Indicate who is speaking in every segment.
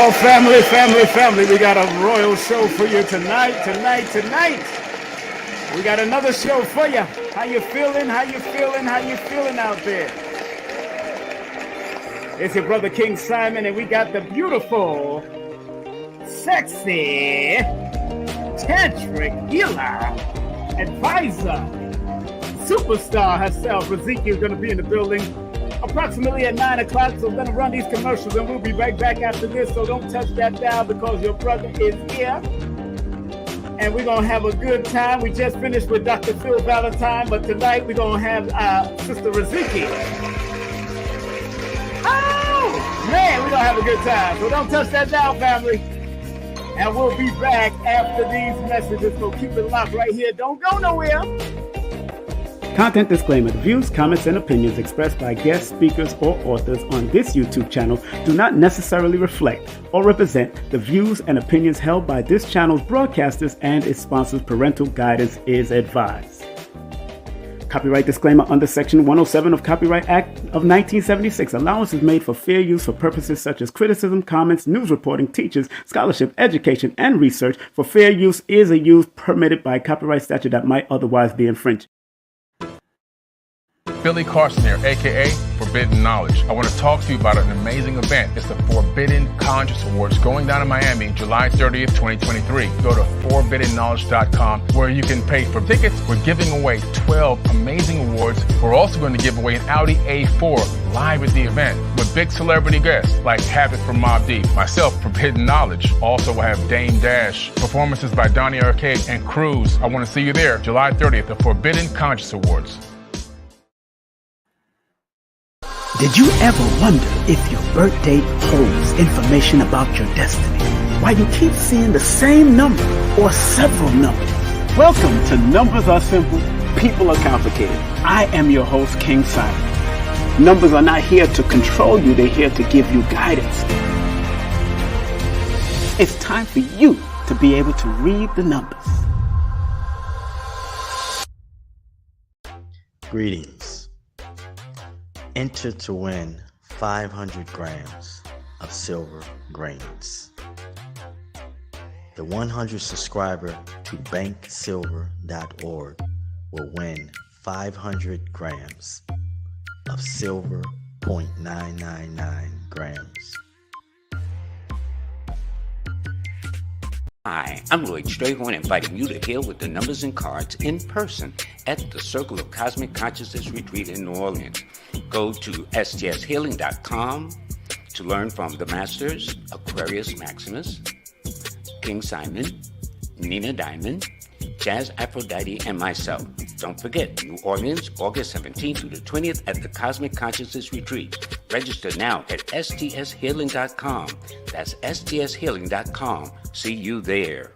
Speaker 1: Well, family, we got a royal show for you tonight. We got another show for you. How you feeling out there? It's your brother King Simon, and we got the beautiful, sexy, tantric healer, advisor, superstar herself. Riziki is going to be in the building approximately at 9 o'clock, so we're going to run these commercials and we'll be right back after this, so don't touch that dial because your brother is here and we're going to have a good time. We just finished with Dr. Phil Valentine, but tonight we're going to have Sister Riziki. Oh, man, we're going to have a good time, so don't touch that dial, family. And we'll be back after these messages, so keep it locked right here. Don't go nowhere.
Speaker 2: Content disclaimer. The views, comments, and opinions expressed by guest speakers or authors on this YouTube channel do not necessarily reflect or represent the views and opinions held by this channel's broadcasters and its sponsors. Parental guidance is advised. Copyright disclaimer under Section 107 of Copyright Act of 1976. Allowance is made for fair use for purposes such as criticism, comments, news reporting, teachers, scholarship, education, and research. For fair use is a use permitted by copyright statute that might otherwise be infringed.
Speaker 3: Billy Carson here, aka Forbidden Knowledge. I want to talk to you about an amazing event. It's the Forbidden Conscious Awards going down in Miami, July 30th, 2023. Go to forbiddenknowledge.com where you can pay for tickets. We're giving away 12 amazing awards. We're also going to give away an Audi A4 live at the event with big celebrity guests like Habit from Mobb Deep, myself, Forbidden Knowledge. Also, we'll have Dame Dash, performances by Donnie Arcade and Cruz. I want to see you there, July 30th, the Forbidden Conscious Awards.
Speaker 2: Did you ever wonder if your birth date holds information about your destiny? Why you keep seeing the same number or several numbers? Welcome to Numbers Are Simple, People Are Complicated. I am your host, King Simon. Numbers are not here to control you, they're here to give you guidance. It's time for you to be able to read the numbers.
Speaker 4: Greetings. Enter to win 500 grams of silver grains. The 100 subscriber to banksilver.org will win 500 grams of silver, 0.999 grams.
Speaker 5: Hi, I'm Lloyd Strayhorn, inviting you to heal with the numbers and cards in person at the Circle of Cosmic Consciousness Retreat in New Orleans. Go to stshealing.com to learn from the Masters, Aquarius Maximus, King Simon, Nina Diamond, Jazz Aphrodite, and myself. Don't forget, New Orleans, August 17th through the 20th at the Cosmic Consciousness Retreat. Register now at stshealing.com. That's stshealing.com. See you there.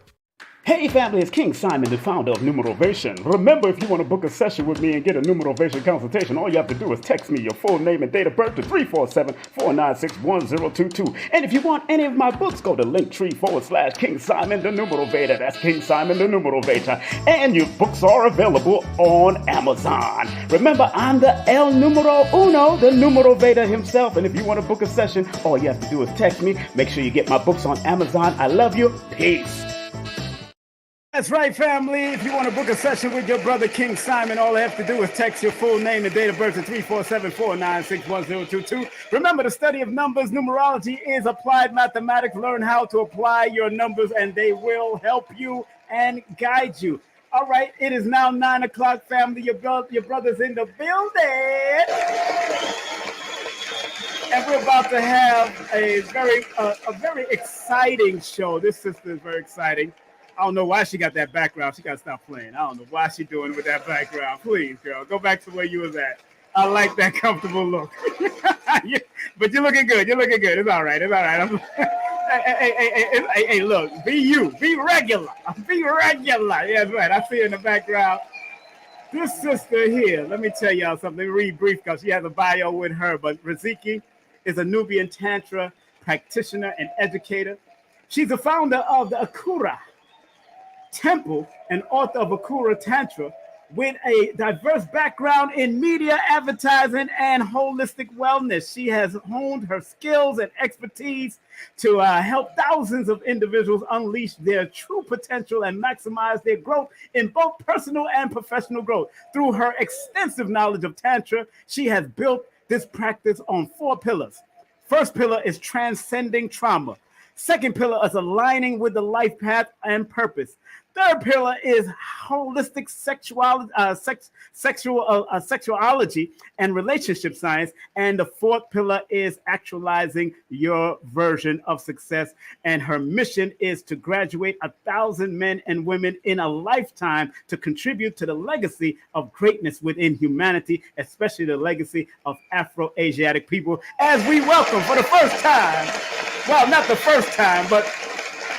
Speaker 2: Hey family, it's King Simon, the founder of Numerovation. Remember, if you want to book a session with me and get a Numerovation consultation, all you have to do is text me your full name and date of birth to 347-496-1022. And if you want any of my books, go to Linktr.ee/King Simon the Numerovator. That's King Simon the Numerovator. And your books are available on Amazon. Remember, I'm the El Numero Uno, the Numerovator himself. And if you want to book a session, all you have to do is text me. Make sure you get my books on Amazon. I love you. Peace.
Speaker 1: That's right, family. If you want to book a session with your brother King Simon, all you have to do is text your full name and date of birth to 347-496-1022. Remember, the study of numbers, numerology, is applied mathematics. Learn how to apply your numbers, and they will help you and guide you. All right, it is now 9 o'clock, family. Your brother's in the building. And we're about to have a very exciting show. This sister is very exciting. I don't know why she got that background. She got to stop playing. I don't know why she's doing with that background. Please, girl, go back to where you was at. I like that comfortable look. But you're looking good. You're looking good. It's all right. It's all right. Hey, look, be you. Be regular. Be regular. Yeah, that's right. I see her in the background. This sister here, let me tell y'all something. Let me read brief because she has a bio with her. But Riziki is a Nubian Tantra practitioner and educator. She's the founder of the Akhuratemple and author of Akhuratemple,
Speaker 2: with a diverse background in media, advertising, and holistic wellness. She has honed her skills and expertise to help thousands of individuals unleash their true potential and maximize their growth in both personal and professional growth. Through her extensive knowledge of Tantra, she has built this practice on 4 pillars. First pillar is transcending trauma. Second pillar is aligning with the life path and purpose. Third pillar is holistic sexuality and relationship science. And the fourth pillar is actualizing your version of success. And her mission is to graduate 1,000 men and women in a lifetime to contribute to the legacy of greatness within humanity, especially the legacy of Afro-Asiatic people, as we welcome for the first time, well, not the first time, but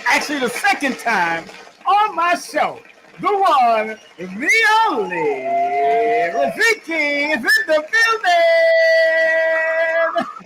Speaker 2: actually the second time, on my show, the one, the only, Riziki is in the building.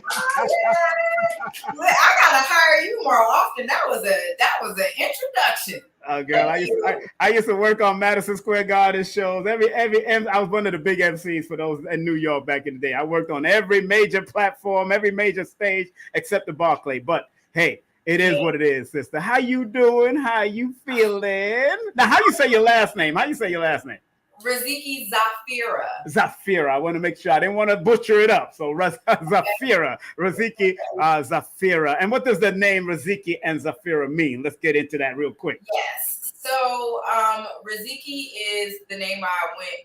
Speaker 6: I gotta hire you more often. That was an introduction.
Speaker 2: Oh, girl, I used to work on Madison Square Garden shows. I was one of the big MCs for those in New York back in the day. I worked on every major platform, every major stage except the Barclay. But hey, it is what it is, sister. How you doing? How you feeling? Now, how you say your last name?
Speaker 6: Riziki Zafira.
Speaker 2: Zafira. I want to make sure. I didn't want to butcher it up. So Zafira. Riziki Zafira. And what does the name Riziki and Zafira mean? Let's get into that real quick.
Speaker 6: Yes. So Riziki is the name I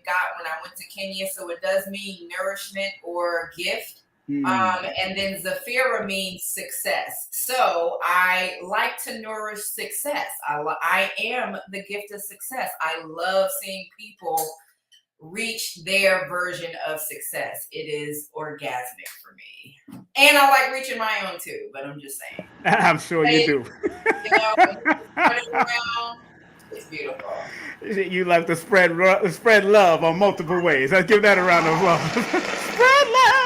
Speaker 6: got when I went to Kenya. So it does mean nourishment or gift. And then Zafira means success. So I like to nourish success. I am the gift of success. I love seeing people reach their version of success. It is orgasmic for me. And I like reaching my own too, but I'm just saying.
Speaker 2: I'm sure you do.
Speaker 6: It's beautiful.
Speaker 2: You like to spread love on multiple ways. Let's give that a round of applause. Spread love.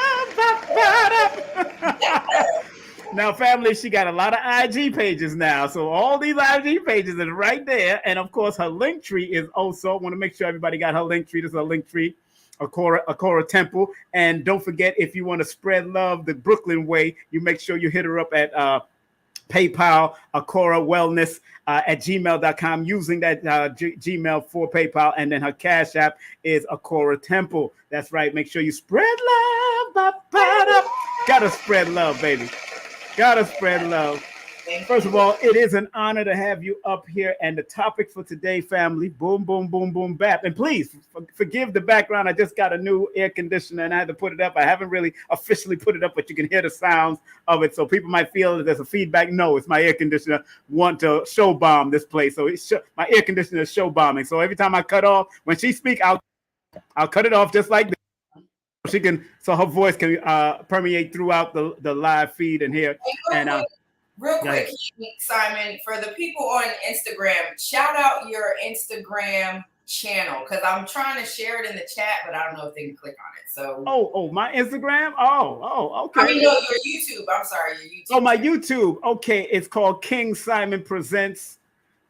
Speaker 2: Now, family, she got a lot of IG pages now. So all these IG pages are right there. And of course, her Linktree is also, I want to make sure everybody got her Linktree. This is her Linktree, Akhuratemple. And don't forget, if you want to spread love the Brooklyn way, you make sure you hit her up at PayPal, Akhura Wellness at gmail.com, using that Gmail for PayPal. And then her Cash App is Akhuratemple. That's right. Make sure you spread love. Gotta spread love, baby. Gotta spread love. First of all, it is an honor to have you up here. And the topic for today, family, boom, boom, boom, boom, bap. And please forgive the background. I just got a new air conditioner and I had to put it up. I haven't really officially put it up, but you can hear the sounds of it. So people might feel that there's a feedback. No, it's my air conditioner want to show bomb this place. So my air conditioner is show bombing. So every time I cut off, when she speaks, I'll cut it off just like this. So her voice can permeate throughout the live feed and here.
Speaker 6: Real quick, Simon, for the people on Instagram, shout out your Instagram channel because I'm trying to share it in the chat, but I don't know if they can click on it. So
Speaker 2: my Instagram? Okay.
Speaker 6: I mean, no, your YouTube. I'm sorry, your YouTube.
Speaker 2: Oh, my YouTube. Okay, it's called King Simon Presents.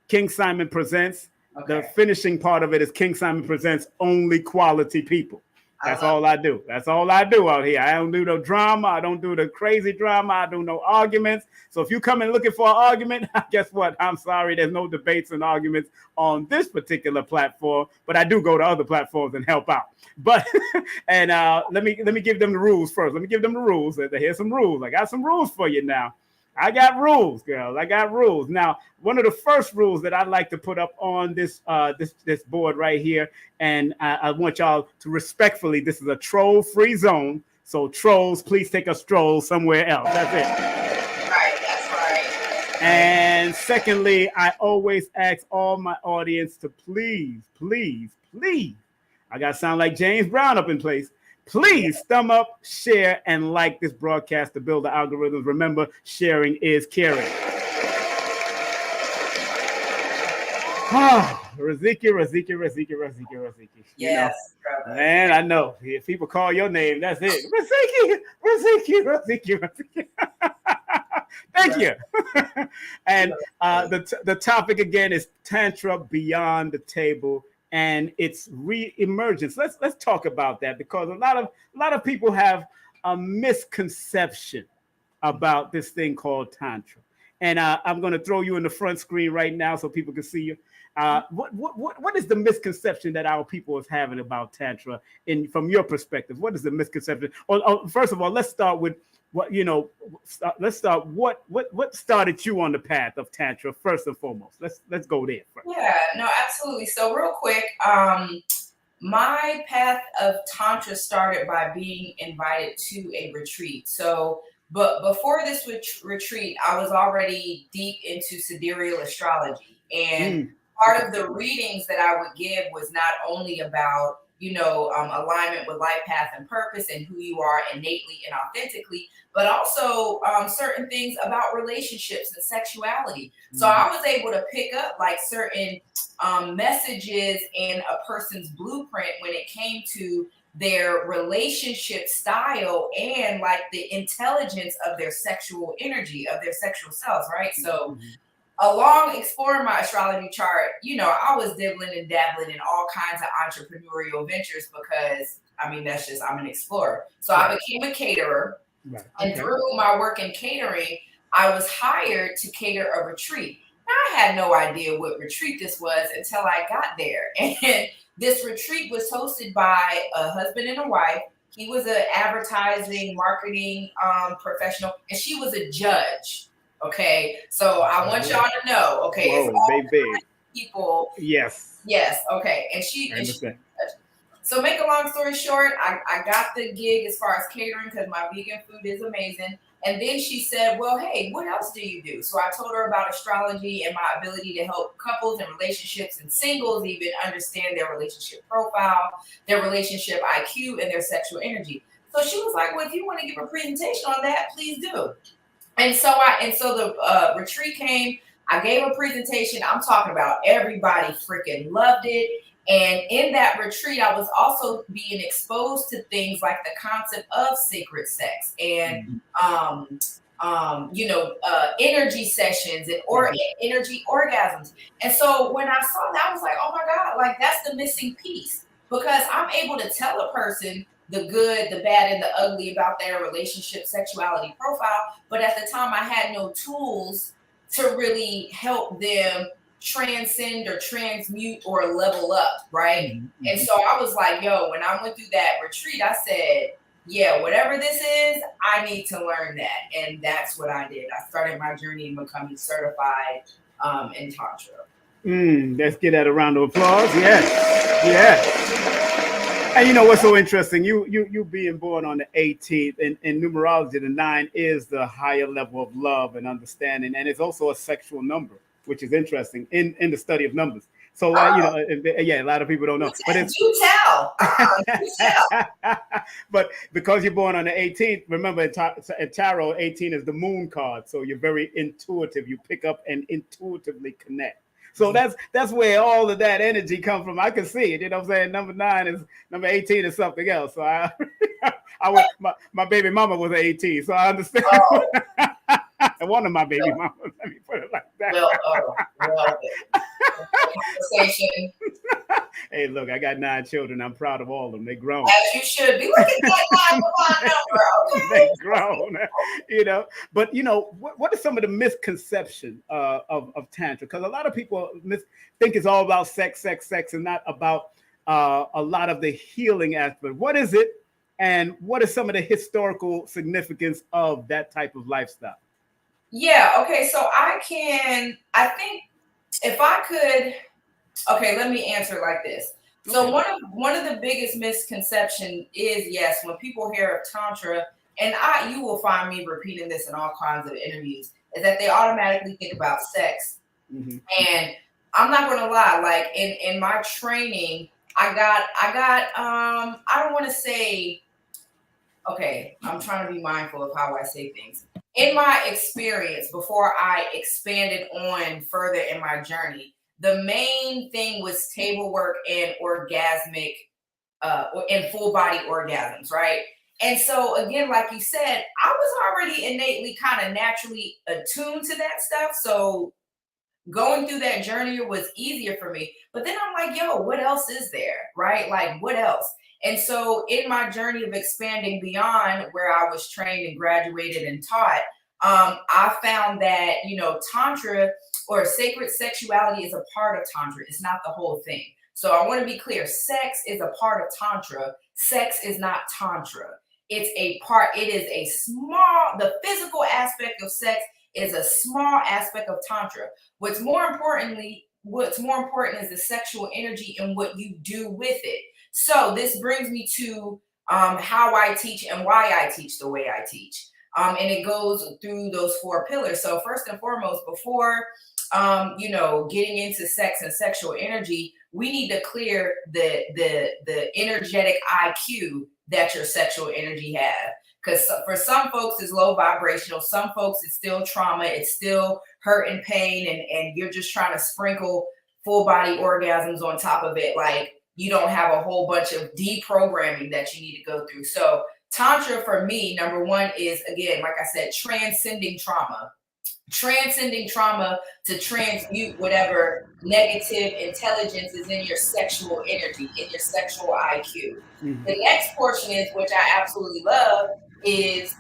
Speaker 2: King Simon Presents. Okay. The finishing part of it is King Simon Presents Only Quality People. That's all I do. That's all I do out here. I don't do no drama. I don't do the crazy drama. I do no arguments. So if you come in looking for an argument, guess what? I'm sorry. There's no debates and arguments on this particular platform, but I do go to other platforms and help out. But and let me give them the rules first. Let me give them the rules. Here's some rules. I got some rules for you now. I got rules, girls. I got rules. Now, one of the first rules that I'd like to put up on this board right here, and I want y'all to respectfully, this is a troll-free zone, so trolls, please take a stroll somewhere else. That's it.
Speaker 6: Right, that's right.
Speaker 2: And secondly, I always ask all my audience to please, I got to sound like James Brown up in place. Please thumb up, share, and like this broadcast to build the algorithms. Remember, sharing is caring. Riziki.
Speaker 6: Yes.
Speaker 2: You know, man, I know. If people call your name, that's it. Riziki. Thank you. And the topic again is Tantra Beyond the Table and it's Re-Emergence. Let's talk about that, because a lot of people have a misconception about this thing called Tantra. And I'm going to throw you in the front screen right now so people can see you. What is the misconception that our people is having about Tantra from your perspective? What is the misconception? Or first of all, let's start with what, let's start what started you on the path of Tantra first and foremost. Let's go there first.
Speaker 6: Yeah, no, absolutely. So real quick, my path of Tantra started by being invited to a retreat. So, but before this retreat, I was already deep into sidereal astrology. And part of the readings that I would give was not only about, alignment with life path and purpose and who you are innately and authentically, but also certain things about relationships and sexuality. So I was able to pick up like certain messages in a person's blueprint when it came to their relationship style and like the intelligence of their sexual energy, of their sexual selves, right? So along exploring my astrology chart, I was dibbling and dabbling in all kinds of entrepreneurial ventures because, that's just, I'm an explorer. So I became a caterer. Right. Okay. And through my work in catering, I was hired to cater a retreat. Now, I had no idea what retreat this was until I got there. And this retreat was hosted by a husband and a wife. He was an advertising, marketing professional, and she was a judge. Okay, so I want y'all to know. Okay,
Speaker 2: whoa,
Speaker 6: it's all
Speaker 2: baby.
Speaker 6: People.
Speaker 2: Yes.
Speaker 6: Okay, and she. So make a long story short, I got the gig as far as catering because my vegan food is amazing. And then she said, well, hey, what else do you do? So I told her about astrology and my ability to help couples and relationships and singles even understand their relationship profile, their relationship IQ, and their sexual energy. So she was like, well, if you want to give a presentation on that, please do. And so the retreat came. I gave a presentation. I'm talking about everybody freaking loved it. And in that retreat, I was also being exposed to things like the concept of sacred sex and, energy sessions and energy orgasms. And so when I saw that, I was like, oh my God, like that's the missing piece, because I'm able to tell a person the good, the bad, and the ugly about their relationship, sexuality profile. But at the time, I had no tools to really help them transcend or transmute or level up, right? Mm-hmm. And so I was like, yo, when I went through that retreat, I said, yeah, whatever this is, I need to learn that. And that's what I did. I started my journey in becoming certified in Tantra.
Speaker 2: Let's get that a round of applause. Yes. And you know what's so interesting? You being born on the 18th, in numerology, the 9 is the higher level of love and understanding, and it's also a sexual number, which is interesting in the study of numbers. So a lot of people don't know. But it's
Speaker 6: you tell.
Speaker 2: But because you're born on the 18th, remember in tarot, 18 is the moon card, so you're very intuitive. You pick up and intuitively connect. So that's where all of that energy comes from. I can see it. You know what I'm saying? Number 18 is something else. So my baby mama was 18, so I understand. Oh. And one of my baby mamas, let me put it like that.
Speaker 6: Conversation.
Speaker 2: Hey, look, I got 9 children. I'm proud of all of them. They grown.
Speaker 6: As you should be. Look at that 9 number. Okay.
Speaker 2: They grown. But what are some of the misconceptions of Tantra? Because a lot of people think it's all about sex, and not about a lot of the healing aspect. What is it, and what is some of the historical significance of that type of lifestyle?
Speaker 6: Yeah. Okay. So I think if I could. Okay, let me answer like this. So one of the biggest misconceptions is, yes, when people hear of Tantra, and you will find me repeating this in all kinds of interviews, is that they automatically think about sex. Mm-hmm. And I'm not going to lie, like in my training, I got I don't want to say, okay, I'm trying to be mindful of how I say things. In my experience, before I expanded on further in my journey, the main thing was table work and orgasmic, and full body orgasms, right? And so again, like you said, I was already innately kind of naturally attuned to that stuff. So going through that journey was easier for me. But then I'm like, yo, what else is there, right? Like, what else? And so in my journey of expanding beyond where I was trained and graduated and taught, I found that, Tantra or sacred sexuality is a part of Tantra. It's not the whole thing. So I want to be clear. Sex is a part of Tantra. Sex is not Tantra. It's a part. It is a the physical aspect of sex is a small aspect of Tantra. What's more important is the sexual energy and what you do with it. So this brings me to how I teach and why I teach the way I teach. And it goes through those 4 pillars. So first and foremost, before getting into sex and sexual energy, we need to clear the energetic IQ that your sexual energy has. Because for some folks, it's low vibrational. Some folks, it's still trauma. It's still hurt and pain. And you're just trying to sprinkle full body orgasms on top of it. Like, you don't have a whole bunch of deprogramming that you need to go through. So Tantra for me, number 1 is, again, like I said, transcending trauma. Transcending trauma to transmute whatever negative intelligence is in your sexual energy, in your sexual IQ. Mm-hmm. The next portion is, which I absolutely love, is,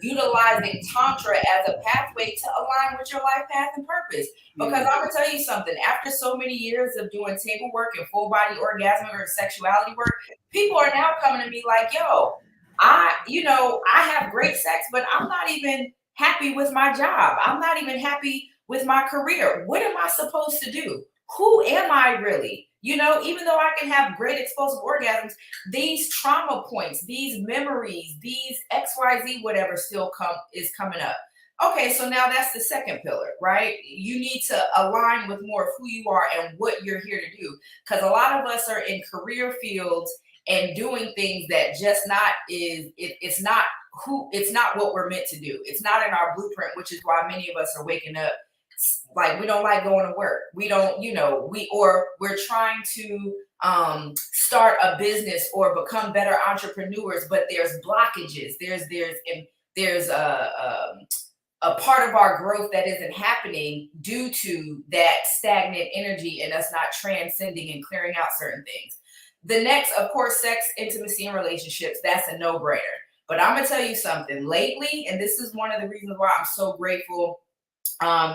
Speaker 6: utilizing Tantra as a pathway to align with your life path and purpose. Because I'm going to tell you something, after so many years of doing table work and full body orgasm or sexuality work, people are now coming to me like, yo, I have great sex, but I'm not even happy with my job. I'm not even happy with my career. What am I supposed to do? Who am I really? Even though I can have great explosive orgasms, these trauma points, these memories, these XYZ, whatever still is coming up. Okay, so now that's the second pillar, right? You need to align with more of who you are and what you're here to do. Because a lot of us are in career fields and doing things that just it's not what we're meant to do. It's not in our blueprint, which is why many of us are waking up like we don't like going to work. We don't, we're trying to start a business or become better entrepreneurs, but there's blockages. There's a part of our growth that isn't happening due to that stagnant energy and us not transcending and clearing out certain things. The next, of course, sex, intimacy, and relationships. That's a no-brainer. But I'm going to tell you something lately, and this is one of the reasons why I'm so grateful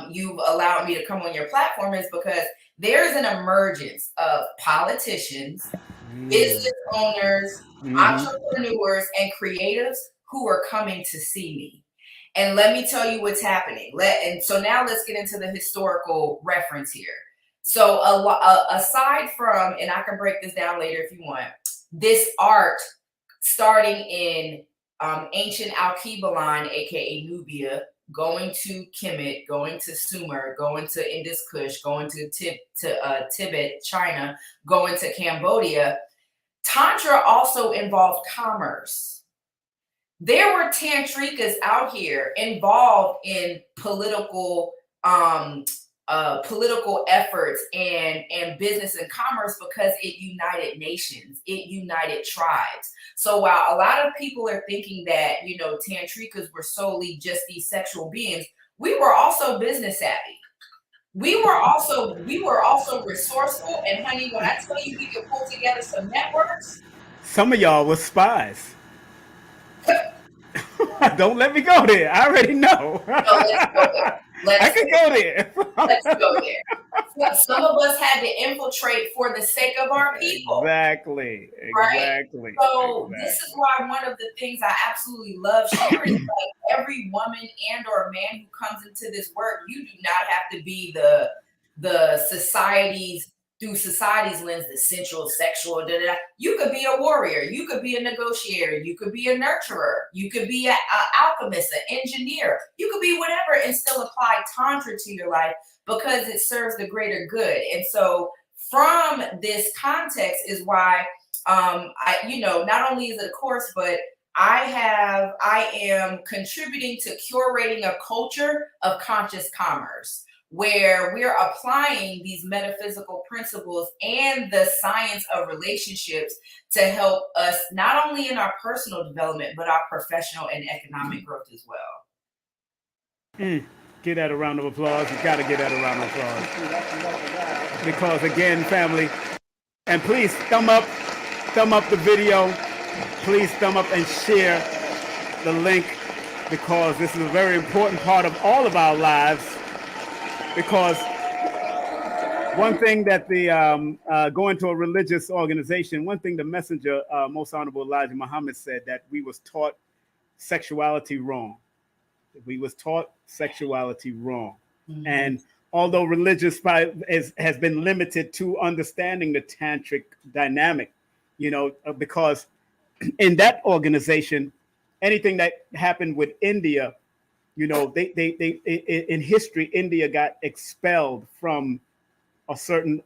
Speaker 6: you've allowed me to come on your platform, is because there's an emergence of politicians, business owners, entrepreneurs, and creatives who are coming to see me. And let me tell you what's happening. And so now let's get into the historical reference here. So aside from, and I can break this down later if you want, this art starting in ancient Alkebulan, aka Nubia, going to Kemet, going to Sumer, going to Indus Kush, going to Tibet, China, going to Cambodia. Tantra also involved commerce. There were tantrikas out here involved in political efforts and business and commerce because it united nations, it united tribes. So while a lot of people are thinking that, tantrikas were solely just these sexual beings, we were also business savvy. We were also resourceful. And honey, when I tell you we could pull together some networks.
Speaker 2: Some of y'all was spies. Don't let me go there. I already know.
Speaker 6: No, let's go there.
Speaker 2: I can go there.
Speaker 6: Let's go there. Some of us had to infiltrate for the sake of our people.
Speaker 2: Exactly.
Speaker 6: Right? So this is why one of the things I absolutely love sharing is like every woman and or man who comes into this work, you do not have to be the society's through society's lens, the sensual, sexual, You could be a warrior. You could be a negotiator. You could be a nurturer. You could be an alchemist, an engineer. You could be whatever and still apply Tantra to your life because it serves the greater good. And so from this context is why, not only is it a course, but I am contributing to curating a culture of conscious commerce, where we're applying these metaphysical principles and the science of relationships to help us not only in our personal development, but our professional and economic growth as well.
Speaker 2: Get that a round of applause. You got to get that a round of applause. Because again, family, and please thumb up the video. Please thumb up and share the link, because this is a very important part of all of our lives. Because one thing that the going to a religious organization, one thing the messenger, Most Honorable Elijah Muhammad, said, that we was taught sexuality wrong. We was taught sexuality wrong. Mm-hmm. And although religious has been limited to understanding the tantric dynamic, because in that organization, anything that happened with India, they in history, India got expelled from a certain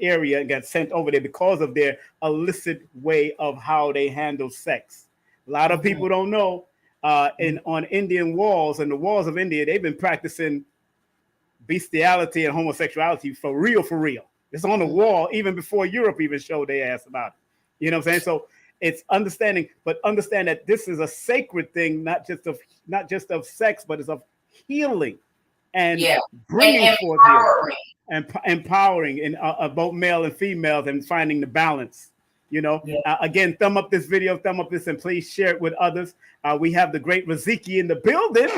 Speaker 2: area and got sent over there because of their illicit way of how they handle sex. A lot of people don't know. On Indian walls and the walls of India, they've been practicing bestiality and homosexuality for real. It's on the wall even before Europe even showed their ass about it. You know what I'm saying? So it's understand that this is a sacred thing, not just of sex, but it's of healing and bringing forth healing and empowering in both male and females, and finding the balance. Again, thumb up this video, thumb up this, and please share it with others. We have the great Riziki in the building.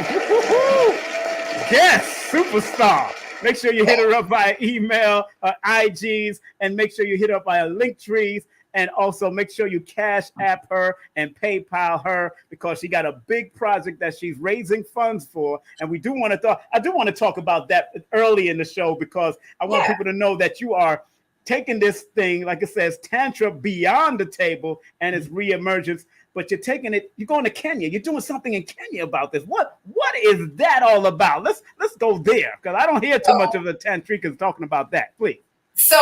Speaker 2: Yes, superstar. Make sure you hit her up via email, IGs, and make sure you hit her up via Linktr.ee, and also make sure you Cash App her and PayPal her, because she got a big project that she's raising funds for. And I do want to talk about that early in the show, because I want people to know that you are taking this thing, like it says, Tantra beyond the table, and it's Re-Emergence. But you're taking it, you're going to Kenya. You're doing something in Kenya about this. What is that all about? Let's go there, because I don't hear too much of the tantricans talking about that. Please.
Speaker 6: So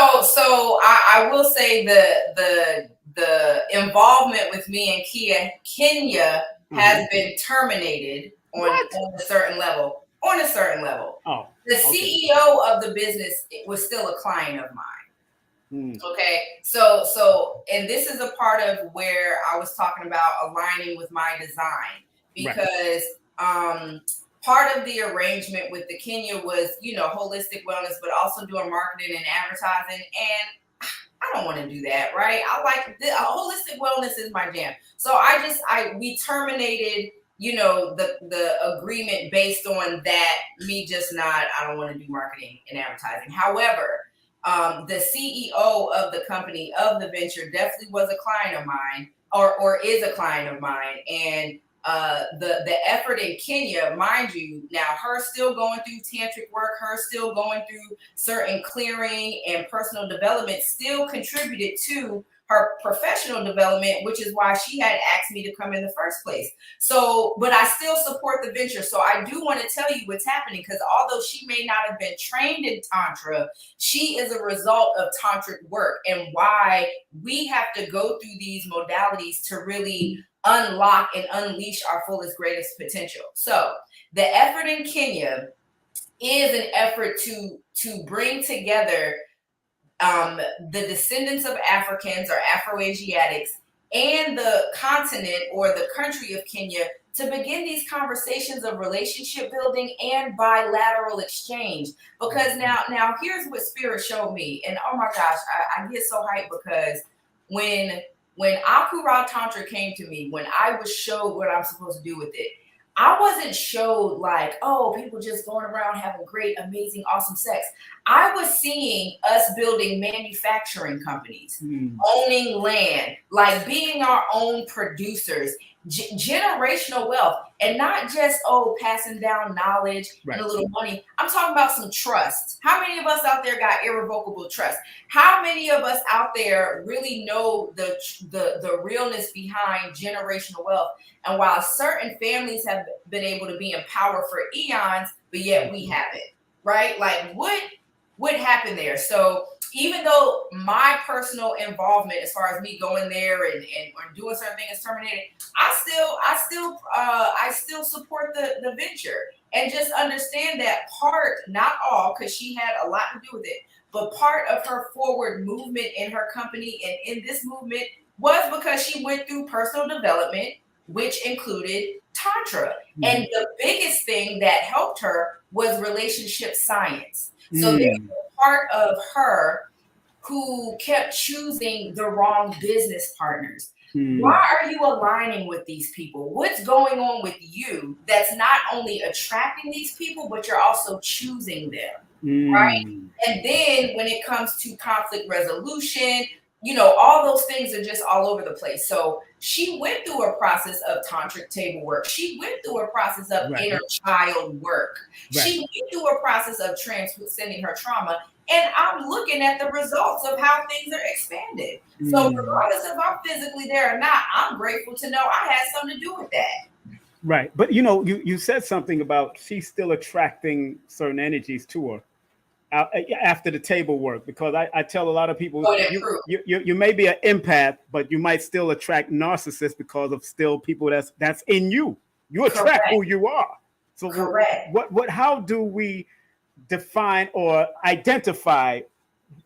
Speaker 6: I will say the involvement with me in Kenya has been terminated on a certain level. Oh, the CEO of the business was still a client of mine. Okay, so and this is a part of where I was talking about aligning with my design, because part of the arrangement with the Kenya was, holistic wellness, but also doing marketing and advertising. And I don't want to do that, right? I like holistic wellness is my jam. So we terminated, the agreement based on that. I don't want to do marketing and advertising. However, the CEO of the company, of the venture, definitely was a client of mine, or is a client of mine. And the effort in Kenya, mind you, now her still going through tantric work, her still going through certain clearing and personal development, still contributed to her professional development, which is why she had asked me to come in the first place. So, but I still support the venture. So I do want to tell you what's happening, because although she may not have been trained in Tantra, she is a result of tantric work, and why we have to go through these modalities to really unlock and unleash our fullest, greatest potential. So the effort in Kenya is an effort to bring together the descendants of Africans or Afro-Asiatics and the continent or the country of Kenya to begin these conversations of relationship building and bilateral exchange. Because now here's what Spirit showed me. And oh my gosh, I get so hyped, because when Akhuratemple came to me, when I was showed what I'm supposed to do with it, I wasn't showed like, oh, people just going around having great, amazing, awesome sex. I was seeing us building manufacturing companies, owning land, like being our own producers, generational wealth, and not just, passing down knowledge and a little money. I'm talking about some trust. How many of us out there got irrevocable trust? How many of us out there really know the realness behind generational wealth? And while certain families have been able to be in power for eons, but yet we haven't, right? Like what happened there? So even though my personal involvement, as far as me going there and doing certain things, is terminated, I still support the venture, and just understand that part, not all, because she had a lot to do with it, but part of her forward movement in her company and in this movement was because she went through personal development, which included Tantra. And the biggest thing that helped her was relationship science. So there's a part of her who kept choosing the wrong business partners. Why are you aligning with these people? What's going on with you that's not only attracting these people, but you're also choosing them, right? And then when it comes to conflict resolution, you know, all those things are just all over the place. So she went through a process of tantric table work. She went through a process of inner child work. She went through a process of transcending her trauma. And I'm looking at the results of how things are expanded. So regardless if I'm physically there or not, I'm grateful to know I had something to do with that.
Speaker 2: Right. But, you know, you said something about she's still attracting certain energies to her after the table work, because I tell a lot of people, you may be an empath, but you might still attract narcissists because of still people that's in you. You attract who you are. So how do we define or identify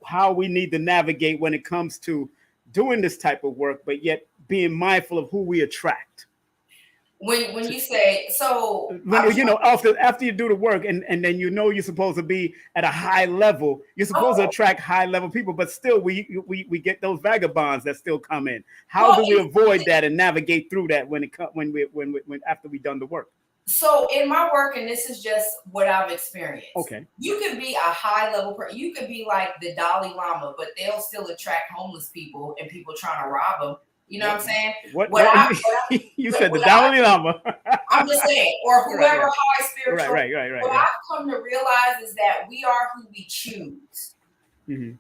Speaker 2: how we need to navigate when it comes to doing this type of work, but yet being mindful of who we attract?
Speaker 6: When you say, so
Speaker 2: when you know, after you do the work and then you know you're supposed to be at a high level, you're supposed to attract high level people, but still we get those vagabonds that still come in. How do we avoid that and navigate through that when after we've done the work?
Speaker 6: So in my work, and this is just what I've experienced.
Speaker 2: Okay.
Speaker 6: You could be a high level person. You could be like the Dalai Lama, but they'll still attract homeless people and people trying to rob them. You know what I'm saying?
Speaker 2: You said the Dalai Lama.
Speaker 6: I'm just saying, or whoever high spiritual.
Speaker 2: Right.
Speaker 6: What I've come to realize is that we are who we choose. You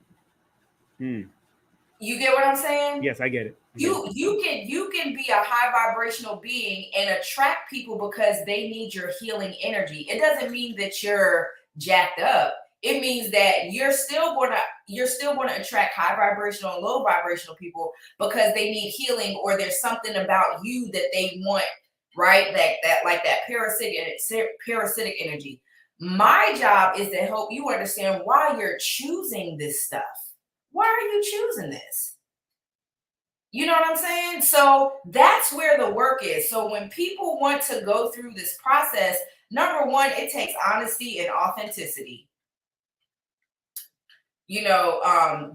Speaker 6: get what I'm saying?
Speaker 2: Yes, I get it.
Speaker 6: You can be a high vibrational being and attract people because they need your healing energy. It doesn't mean that you're jacked up. It means that you're still going to attract high vibrational and low vibrational people because they need healing, or there's something about you that they want, right? That parasitic energy. My job is to help you understand why you're choosing this stuff. Why are you choosing this? You know what I'm saying? So that's where the work is. So when people want to go through this process, number one, it takes honesty and authenticity. You know,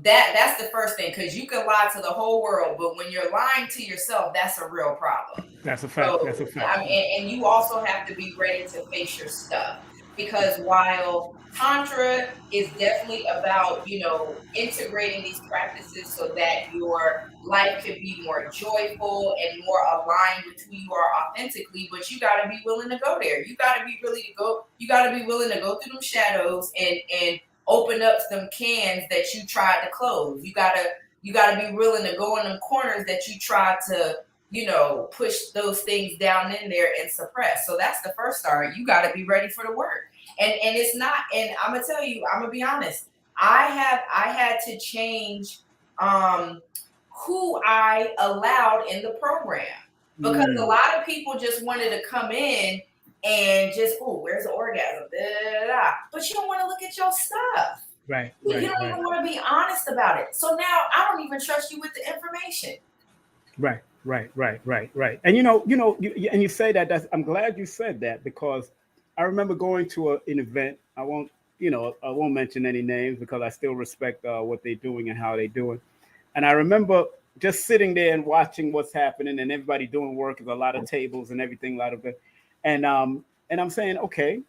Speaker 6: that's the first thing, because you can lie to the whole world, but when you're lying to yourself, that's a real problem.
Speaker 2: That's a fact. That's a fact.
Speaker 6: I mean, and you also have to be ready to face your stuff, because while Tantra is definitely about, you know, integrating these practices so that your life can be more joyful and more aligned with who you are authentically, but you got to be willing to go there. You got to be willing to go through them shadows and open up some cans that you tried to close. You gotta be willing to go in them corners that you tried to, you know, push those things down in there and suppress. So that's the first start. You got to be ready for the work. And it's not, and I'm gonna tell you, I'm gonna be honest. I had to change who I allowed in the program, because a lot of people just wanted to come in and just, oh, where's the orgasm? Da, da, da. But you don't want to look at your stuff.
Speaker 2: Right.
Speaker 6: You don't even want to be honest about it. So now I don't even trust you with the information.
Speaker 2: Right. And you say that. I'm glad you said that, because I remember going to an event. I won't mention any names because I still respect what they're doing and how they're doing. And I remember just sitting there and watching what's happening, and everybody doing work. There's a lot of tables and everything, a lot of it. And I'm saying, okay,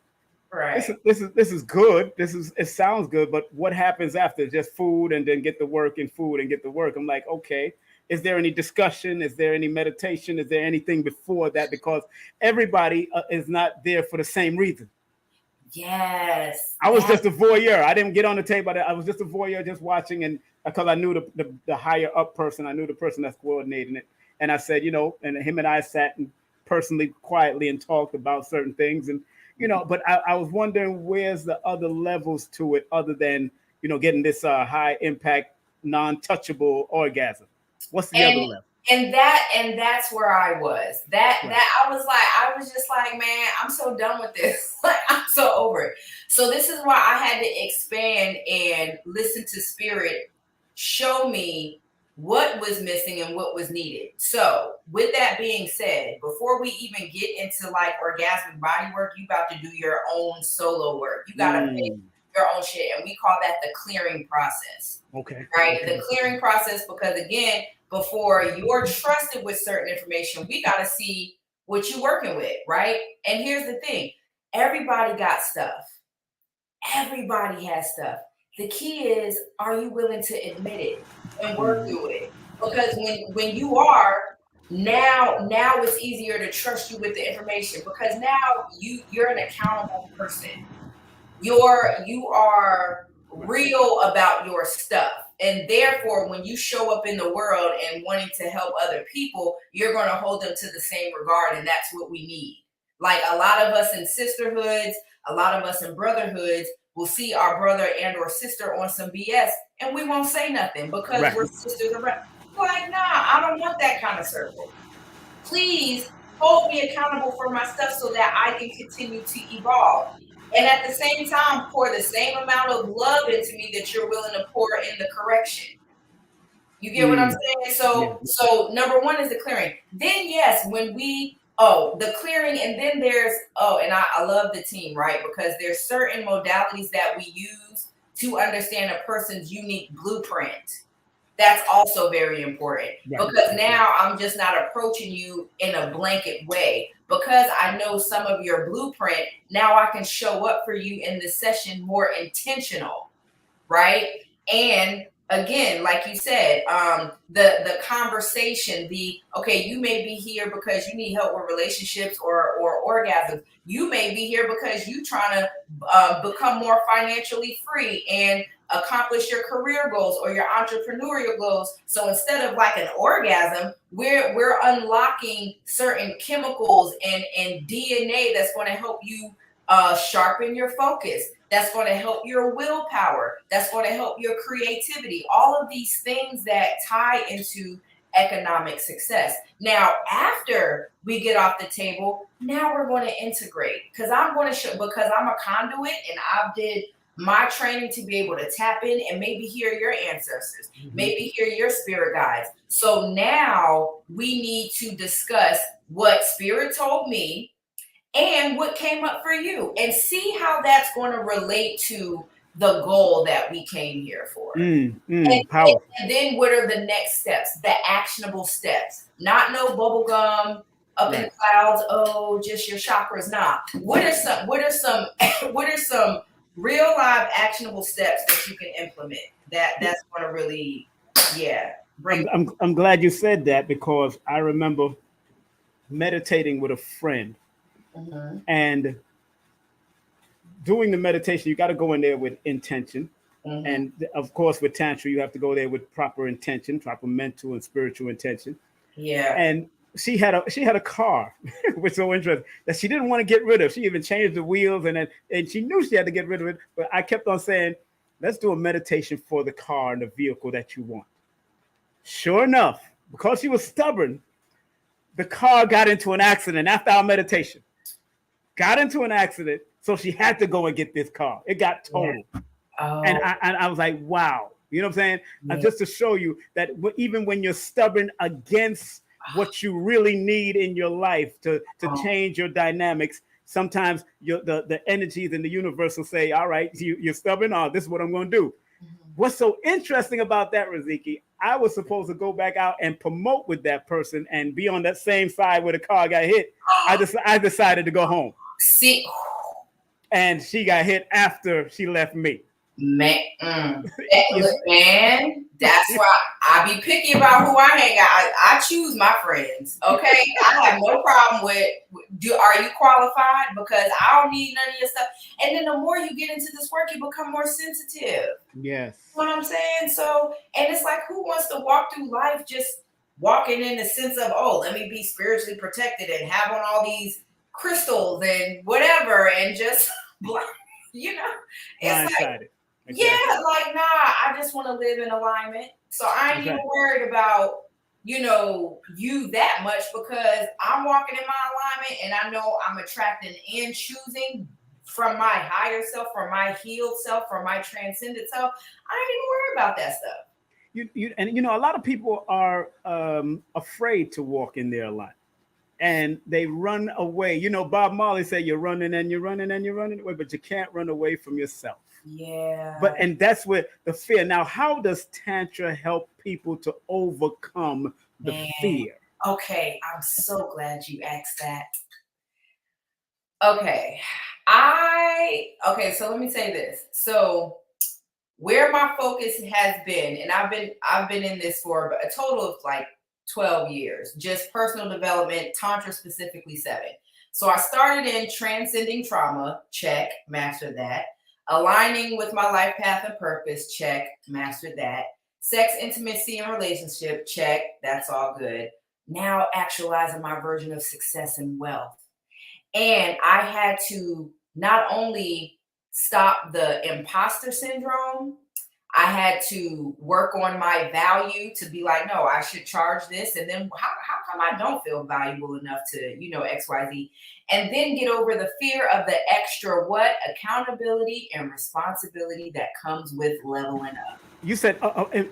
Speaker 6: right.
Speaker 2: This is good. It sounds good, but what happens after? Just food and then get the work, and food and get the work. I'm like, okay, is there any discussion? Is there any meditation? Is there anything before that? Because everybody is not there for the same reason.
Speaker 6: Yes.
Speaker 2: I was just a voyeur. I didn't get on the table. I was just a voyeur, just watching, and because I knew the higher up person, I knew the person that's coordinating it, and I said, and him and I sat and personally quietly and talked about certain things, and but I was wondering, where's the other levels to it other than getting this high impact non-touchable orgasm? What's the other level?
Speaker 6: And that's where I was. I was just like, man, I'm so done with this. Like, I'm so over it. So this is why I had to expand and listen to spirit show me what was missing and what was needed. So with that being said, before we even get into like orgasmic body work, you about to do your own solo work. You got to make your own shit. And we call that the clearing process.
Speaker 2: Okay.
Speaker 6: Right. The clearing process, because again, before you're trusted with certain information, we got to see what you're working with. Right. And here's the thing. Everybody got stuff. Everybody has stuff. The key is, are you willing to admit it and work through it? Because when you are, now it's easier to trust you with the information, because now you're an accountable person. You are real about your stuff. And therefore, when you show up in the world and wanting to help other people, you're going to hold them to the same regard. And that's what we need. Like a lot of us in sisterhoods, a lot of us in brotherhoods will see our brother and or sister on some BS and we won't say nothing because we're sisters around. Like, nah, I don't want that kind of circle. Please hold me accountable for my stuff so that I can continue to evolve. And at the same time, pour the same amount of love into me that you're willing to pour in the correction. You get what I'm saying? So number one is the clearing. Then yes, when the clearing, and then there's, and I love the team, right? Because there's certain modalities that we use to understand a person's unique blueprint. That's also very important, because now I'm just not approaching you in a blanket way. Because I know some of your blueprint, now I can show up for you in the session more intentional, right? And again, like you said, the conversation, you may be here because you need help with relationships or orgasms. You may be here because you trying to become more financially free and accomplish your career goals or your entrepreneurial goals. So instead of like an orgasm, we're unlocking certain chemicals and DNA that's going to help you sharpen your focus. That's going to help your willpower. That's going to help your creativity. All of these things that tie into economic success. Now, after we get off the table, now we're going to integrate, because I'm going to show, because I'm a conduit and I did my training to be able to tap in and maybe hear your ancestors, maybe hear your spirit guides. So now we need to discuss what spirit told me and what came up for you, and see how that's going to relate to the goal that we came here for. And then what are the next steps, the actionable steps? Not no bubble gum up in the clouds. Oh, just your chakras. Nah. What are some real live actionable steps that you can implement that's going to really,
Speaker 2: I'm glad you said that, because I remember meditating with a friend. And doing the meditation, you got to go in there with intention. And of course, with Tantra, you have to go there with proper intention, proper mental and spiritual intention. And she had a car, which was so interesting, that she didn't want to get rid of. She even changed the wheels, and she knew she had to get rid of it. But I kept on saying, let's do a meditation for the car and the vehicle that you want. Sure enough, because she was stubborn, the car got into an accident after our meditation. Got into an accident, so she had to go and get this car. It got totaled. And I was like, wow. You know what I'm saying? Just to show you that even when you're stubborn against what you really need in your life to change your dynamics, sometimes the energies in the universe will say, all right, you're stubborn. Oh, this is what I'm going to do. What's so interesting about that, Riziki, I was supposed to go back out and promote with that person and be on that same side where the car got hit. I decided to go home.
Speaker 6: See,
Speaker 2: and she got hit after she left me.
Speaker 6: Man, that's why I be picky about who I hang out. I choose my friends. Okay, I have no problem with. Are you qualified? Because I don't need none of your stuff. And then the more you get into this work, you become more sensitive.
Speaker 2: Yes,
Speaker 6: you know what I'm saying. So, and it's like, who wants to walk through life just walking in the sense of, oh, let me be spiritually protected and have on all these crystals and whatever, and just it's like. Exactly. Yeah, like, nah, I just want to live in alignment. So I ain't even worried about, you that much, because I'm walking in my alignment and I know I'm attracting and choosing from my higher self, from my healed self, from my transcended self. I ain't even worried about that stuff.
Speaker 2: a lot of people are afraid to walk in their light, and they run away. Bob Marley said, "You're running and you're running and you're running away, but you can't run away from yourself."
Speaker 6: Yeah.
Speaker 2: And that's where the fear. Now, how does Tantra help people to overcome the fear?
Speaker 6: Okay, I'm so glad you asked that. Okay, so let me say this. So where my focus has been, and I've been in this for a total of like 12 years, just personal development, Tantra specifically 7. So I started in transcending trauma, check, mastered that. Aligning with my life path and purpose, check, mastered that. Sex, intimacy, and relationship, check, that's all good. Now actualizing my version of success and wealth. And I had to not only stop the imposter syndrome, I had to work on my value to be like, no, I should charge this. And then how come I don't feel valuable enough to, XYZ? And then get over the fear of the extra accountability and responsibility that comes with leveling up.
Speaker 2: You said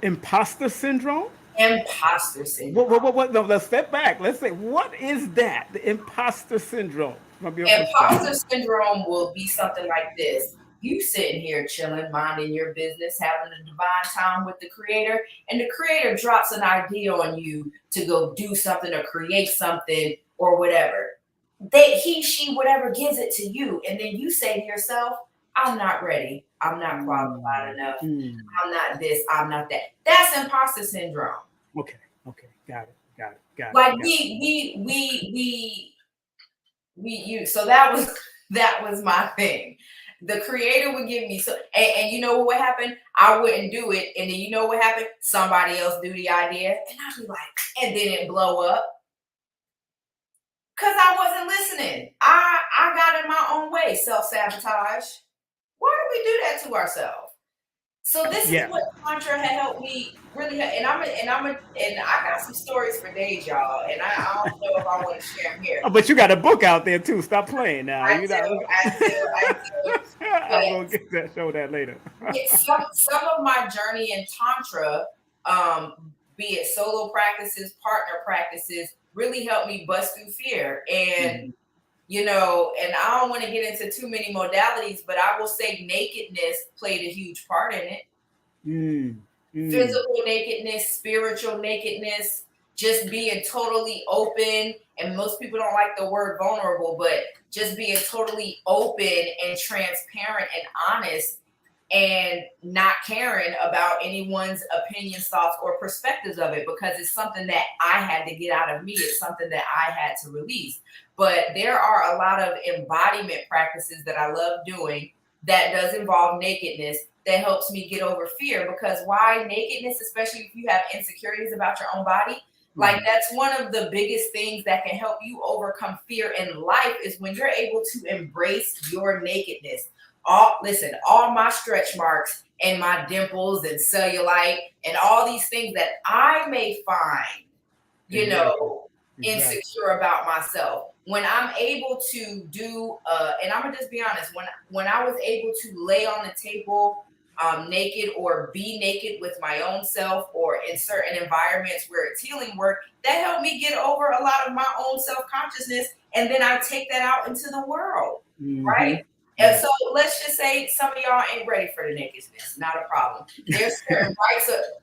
Speaker 2: imposter syndrome?
Speaker 6: Imposter syndrome.
Speaker 2: What? No, let's step back. Let's say, what is that? The imposter syndrome.
Speaker 6: Imposter syndrome will be something like this. You sitting here chilling, minding your business, having a divine time with the creator, and the creator drops an idea on you to go do something or create something or whatever. He, she, whatever gives it to you. And then you say to yourself, I'm not ready. I'm not qualified enough. I'm not this. I'm not that. That's imposter syndrome.
Speaker 2: Okay. Got it.
Speaker 6: Like so that was my thing. The creator would give me and you know what would happen? I wouldn't do it. And then you know what happened? Somebody else do the idea. And I'd be like, and then it blow up. Because I wasn't listening. I got in my own way, self-sabotage. Why do we do that to ourselves? So this is what Tantra had helped me really, and I got some stories for days, y'all, and I don't know if I want to share them here.
Speaker 2: Oh, but you got a book out there too. Stop playing now.
Speaker 6: I do.
Speaker 2: I'm gonna get that. Show that later.
Speaker 6: Some of my journey in Tantra, be it solo practices, partner practices, really helped me bust through fear. And and I don't want to get into too many modalities, but I will say nakedness played a huge part in it. Physical nakedness, spiritual nakedness, just being totally open. And most people don't like the word vulnerable, but just being totally open and transparent and honest and not caring about anyone's opinions, thoughts, or perspectives of it, because it's something that I had to get out of me. It's something that I had to release. But there are a lot of embodiment practices that I love doing that does involve nakedness that helps me get over fear. Because why nakedness, especially if you have insecurities about your own body, like that's one of the biggest things that can help you overcome fear in life is when you're able to embrace your nakedness. All my stretch marks and my dimples and cellulite and all these things that I may find, insecure about myself. When I'm able to do, and I'm gonna just be honest, when I was able to lay on the table naked or be naked with my own self or in certain environments where it's healing work, that helped me get over a lot of my own self-consciousness. And then I take that out into the world, right? And so let's just say some of y'all ain't ready for the nakedness. Not a problem. There's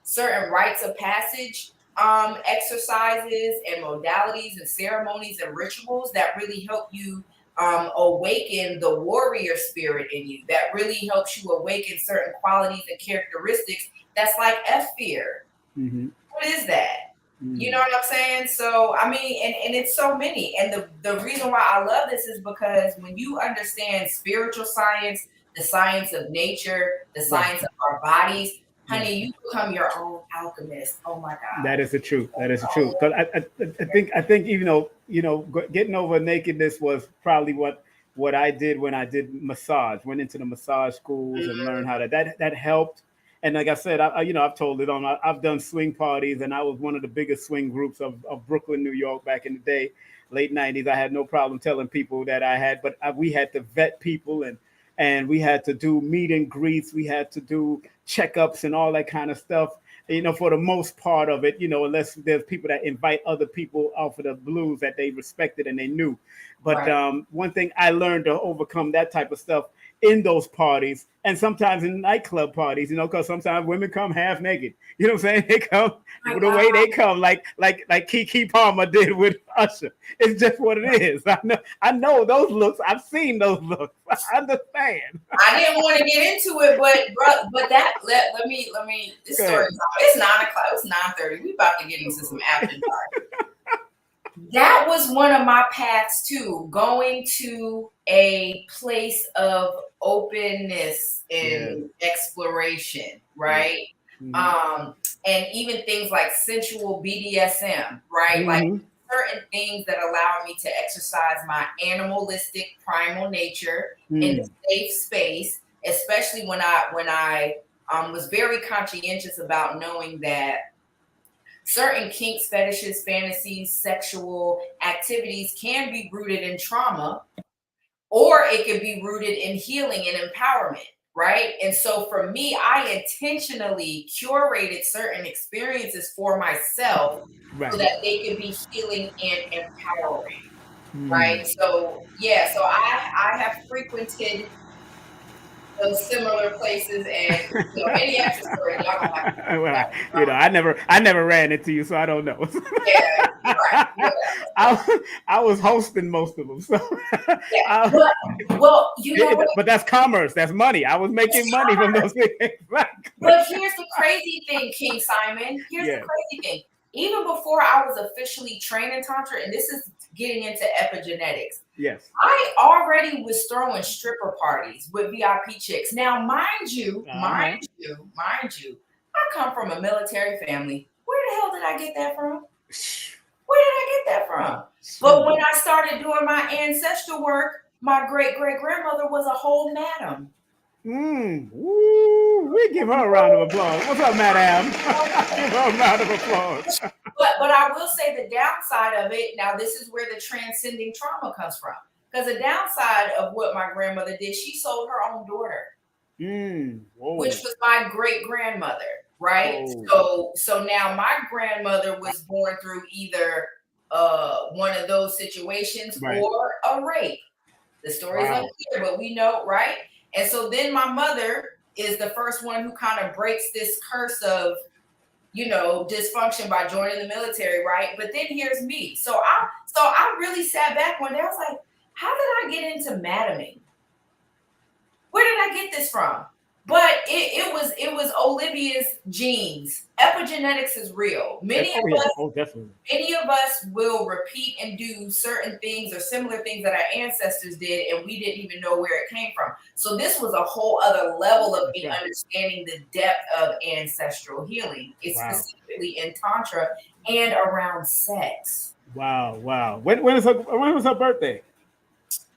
Speaker 6: certain rites of passage, exercises and modalities and ceremonies and rituals that really help you awaken the warrior spirit in you. That really helps you awaken certain qualities and characteristics. That's like fear. What is that? You know what I'm saying? So, I mean, and it's so many. And the reason why I love this is because when you understand spiritual science, the science of nature, the science of our bodies, honey, you become your own alchemist. Oh my God.
Speaker 2: That is the truth. That is the truth. Because I think getting over nakedness was probably what I did when I did massage. Went into the massage schools and learned how that helped. And like I said, I've told it on. I've done swing parties, and I was one of the biggest swing groups of Brooklyn, New York, back in the day, late '90s. I had no problem telling people that I had, but we had to vet people, and we had to do meet and greets. We had to do checkups and all that kind of stuff. for the most part of it, unless there's people that invite other people off of the blues that they respected and they knew. But one thing I learned to overcome that type of stuff in those parties, and sometimes in nightclub parties, because sometimes women come half naked. You know what I'm saying? They come the way they come, like Keke Palmer did with Usher. It's just what it is. I know those looks. I've seen those looks. I understand.
Speaker 6: I didn't want to get into it, but that let me this story. It's 9 o'clock. It's 9:30. We about to get into some after dark. That was one of my paths too, going to a place of openness and exploration, right? Mm-hmm. And even things like sensual BDSM, right? Like certain things that allow me to exercise my animalistic primal nature in a safe space, especially when I was very conscientious about knowing that certain kinks, fetishes, fantasies, sexual activities can be rooted in trauma, or it could be rooted in healing and empowerment, right? And so for me, I intentionally curated certain experiences for myself so that they could be healing and empowering, right? So, so I have frequented those similar places, and any extra story, y'all gonna have to
Speaker 2: well, I never ran into you, so I don't know. I was hosting most of them, so but that's commerce, that's money. I was making money from those things.
Speaker 6: But here's the crazy thing, King Simon. Here's the crazy thing. Even before I was officially trained in Tantra, and this is getting into epigenetics.
Speaker 2: Yes.
Speaker 6: I already was throwing stripper parties with VIP chicks. Now, mind you, I come from a military family. Where the hell did I get that from? But when I started doing my ancestral work, my great-great-grandmother was a whole madam.
Speaker 2: We give her a round of applause. What's up, madam? Give her a round of applause.
Speaker 6: But I will say the downside of it, now this is where the transcending trauma comes from. Because the downside of what my grandmother did, she sold her own daughter, which was my great-grandmother, right? So now my grandmother was born through either one of those situations or a rape. The story's unclear, but we know, right? And so then my mother is the first one who kind of breaks this curse of, dysfunction by joining the military, right? But then here's me. So I really sat back one day. I was like, how did I get into madaming? Where did I get this from? But it was Olivia's genes. Epigenetics is real. Many of us will repeat and do certain things or similar things that our ancestors did, and we didn't even know where it came from. So this was a whole other level of understanding the depth of ancestral healing. It's specifically in Tantra and around sex.
Speaker 2: Wow. When was her birthday?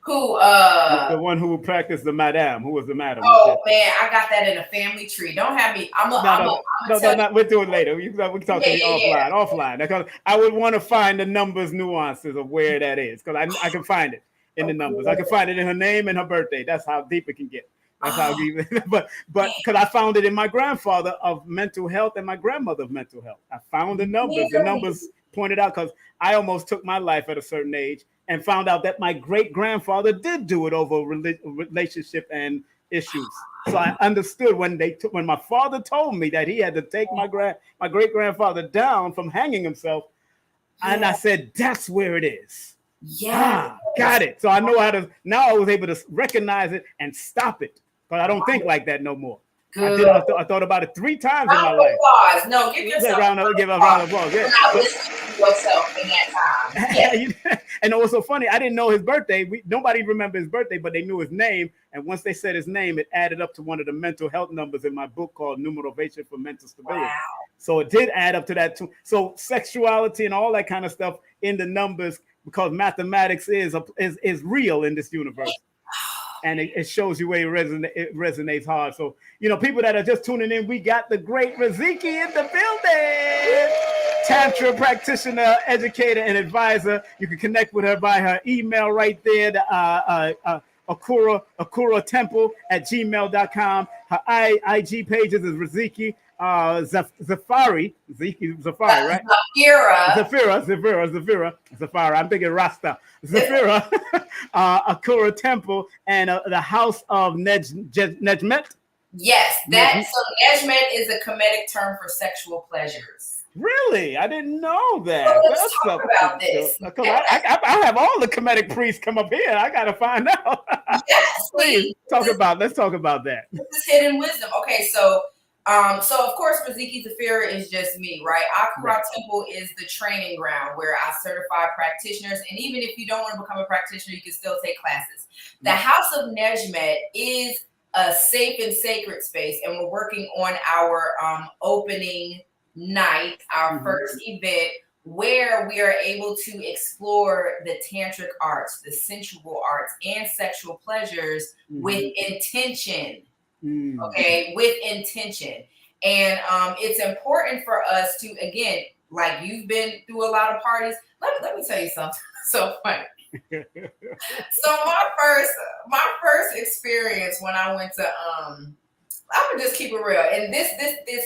Speaker 6: Who?
Speaker 2: The one who practiced the madame. Who was the madame?
Speaker 6: Oh man, I got that in a family tree. Don't have me. No.
Speaker 2: We'll do it later. We can talk to me offline. Because I would want to find the numbers, nuances of where that is. Because I can find it in the numbers. I can find it in her name and her birthday. That's how deep it can get. That's how deep. But because I found it in my grandfather of mental health and my grandmother of mental health. I found the numbers. The numbers pointed out because I almost took my life at a certain age. And found out that my great-grandfather did do it over relationship and issues. So I understood when my father told me that he had to take my great-grandfather down from hanging himself, and I said, that's where it is.
Speaker 6: Yeah.
Speaker 2: Got it. So I know how to, now I was able to recognize it and stop it. But I don't think like that no more.
Speaker 6: Good.
Speaker 2: I thought about it 3 times in my life.
Speaker 6: Applause. No, give yourself
Speaker 2: a round of applause. Yeah.
Speaker 6: Not listening to yourself in that time.
Speaker 2: Yeah. And it was so funny. I didn't know his birthday. Nobody remembered his birthday, but they knew his name. And once they said his name, it added up to one of the mental health numbers in my book called Numerovator for Mental Stability. Wow. So it did add up to that too. So sexuality and all that kind of stuff in the numbers, because mathematics is real in this universe. And it shows you where it resonates hard. So, people that are just tuning in, we got the great Riziki in the building. Tantra practitioner, educator, and advisor. You can connect with her by her email right there, Akhuratemple at gmail.com. Her IG pages is Riziki
Speaker 1: Zafari, Zafari, right? Zafira. I'm thinking Rasta. Zafira, Akhuratemple, and the House of Nejmet.
Speaker 6: Yes, so Nejmet is a Kemetic term for sexual pleasures.
Speaker 1: Really? I didn't know that.
Speaker 6: So let's talk about this.
Speaker 1: Because I have all the Kemetic priests come up here. I got to find out.
Speaker 6: Yes,
Speaker 1: please let's talk about that.
Speaker 6: This is hidden wisdom. Okay, so of course Riziki Zafira is just me, right? Akhuratemple is the training ground where I certify practitioners, and even if you don't want to become a practitioner, you can still take classes. The House of Nejmet is a safe and sacred space, and we're working on our opening night, our first event, where we are able to explore the tantric arts, the sensual arts, and sexual pleasures with intention. Okay, with intention. And it's important for us to, again, like you've been through a lot of parties. Let me tell you something so funny. So my first experience when I went to I'm gonna just keep it real, and this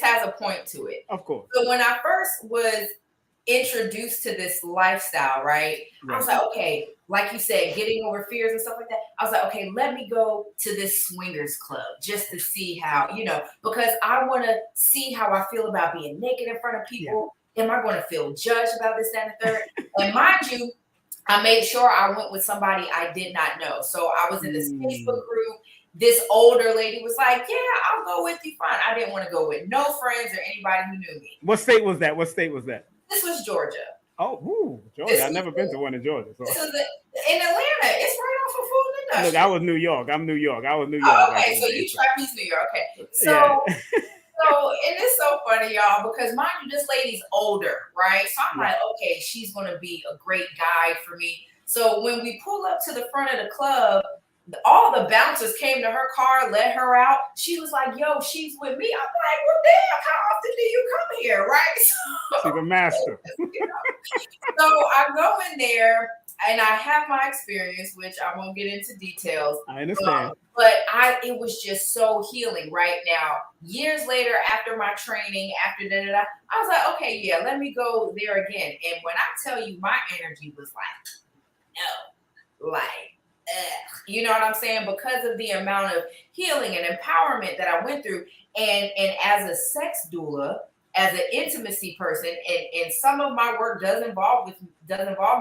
Speaker 6: has a point to it.
Speaker 1: Of course.
Speaker 6: So when I first was introduced to this lifestyle, right? I was like, okay, like you said, getting over fears and stuff like that. I was like, okay, let me go to this swingers club just to see how, because I want to see how I feel about being naked in front of people. Yeah. Am I going to feel judged about this, that, and the third? And mind you, I made sure I went with somebody I did not know. So I was in this Facebook group. This older lady was like, yeah, I'll go with you. Fine. I didn't want to go with no friends or anybody who knew me.
Speaker 1: What state was that?
Speaker 6: This was Georgia.
Speaker 1: Oh, Georgia. I've never been to one in Georgia. So.
Speaker 6: This is in Atlanta. It's right off of Fulton Industrial.
Speaker 1: Look, I was New York. I'm New York.
Speaker 6: Oh, okay, so you trapeze New York. Okay. So, and it's so funny, y'all, because mind you, this lady's older, right? So I'm like, okay, she's going to be a great guide for me. So when we pull up to the front of the club, all the bouncers came to her car, let her out. She was like, yo, she's with me. I'm like, well, damn, how often do you come here, right?
Speaker 1: She's a master.
Speaker 6: So I go in there and I have my experience, which I won't get into details.
Speaker 1: I understand.
Speaker 6: But it was just so healing right now. Years later, after my training, I was like, okay, yeah, let me go there again. And when I tell you, my energy was like, you know what I'm saying? Because of the amount of healing and empowerment that I went through. And as a sex doula, as an intimacy person, and some of my work does involve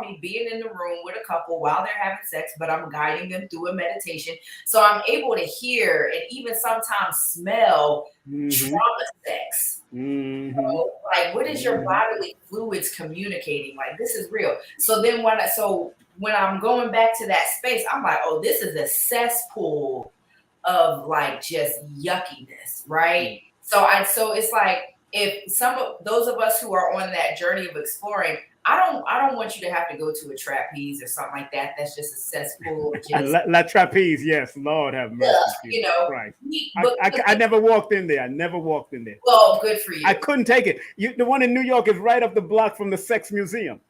Speaker 6: me being in the room with a couple while they're having sex, but I'm guiding them through a meditation. So I'm able to hear and even sometimes smell trauma sex. So, like, what is your bodily fluids communicating? Like, this is real. So then when I'm going back to that space, I'm like, oh, this is a cesspool of like just yuckiness, right? So it's like, if some of those of us who are on that journey of exploring, I don't want you to have to go to a trapeze or something like that. That's just a cesspool.
Speaker 1: La trapeze, yes, Lord have mercy. Right. I never walked in there.
Speaker 6: Well, good for you.
Speaker 1: I couldn't take it. The one in New York is right up the block from the Sex Museum.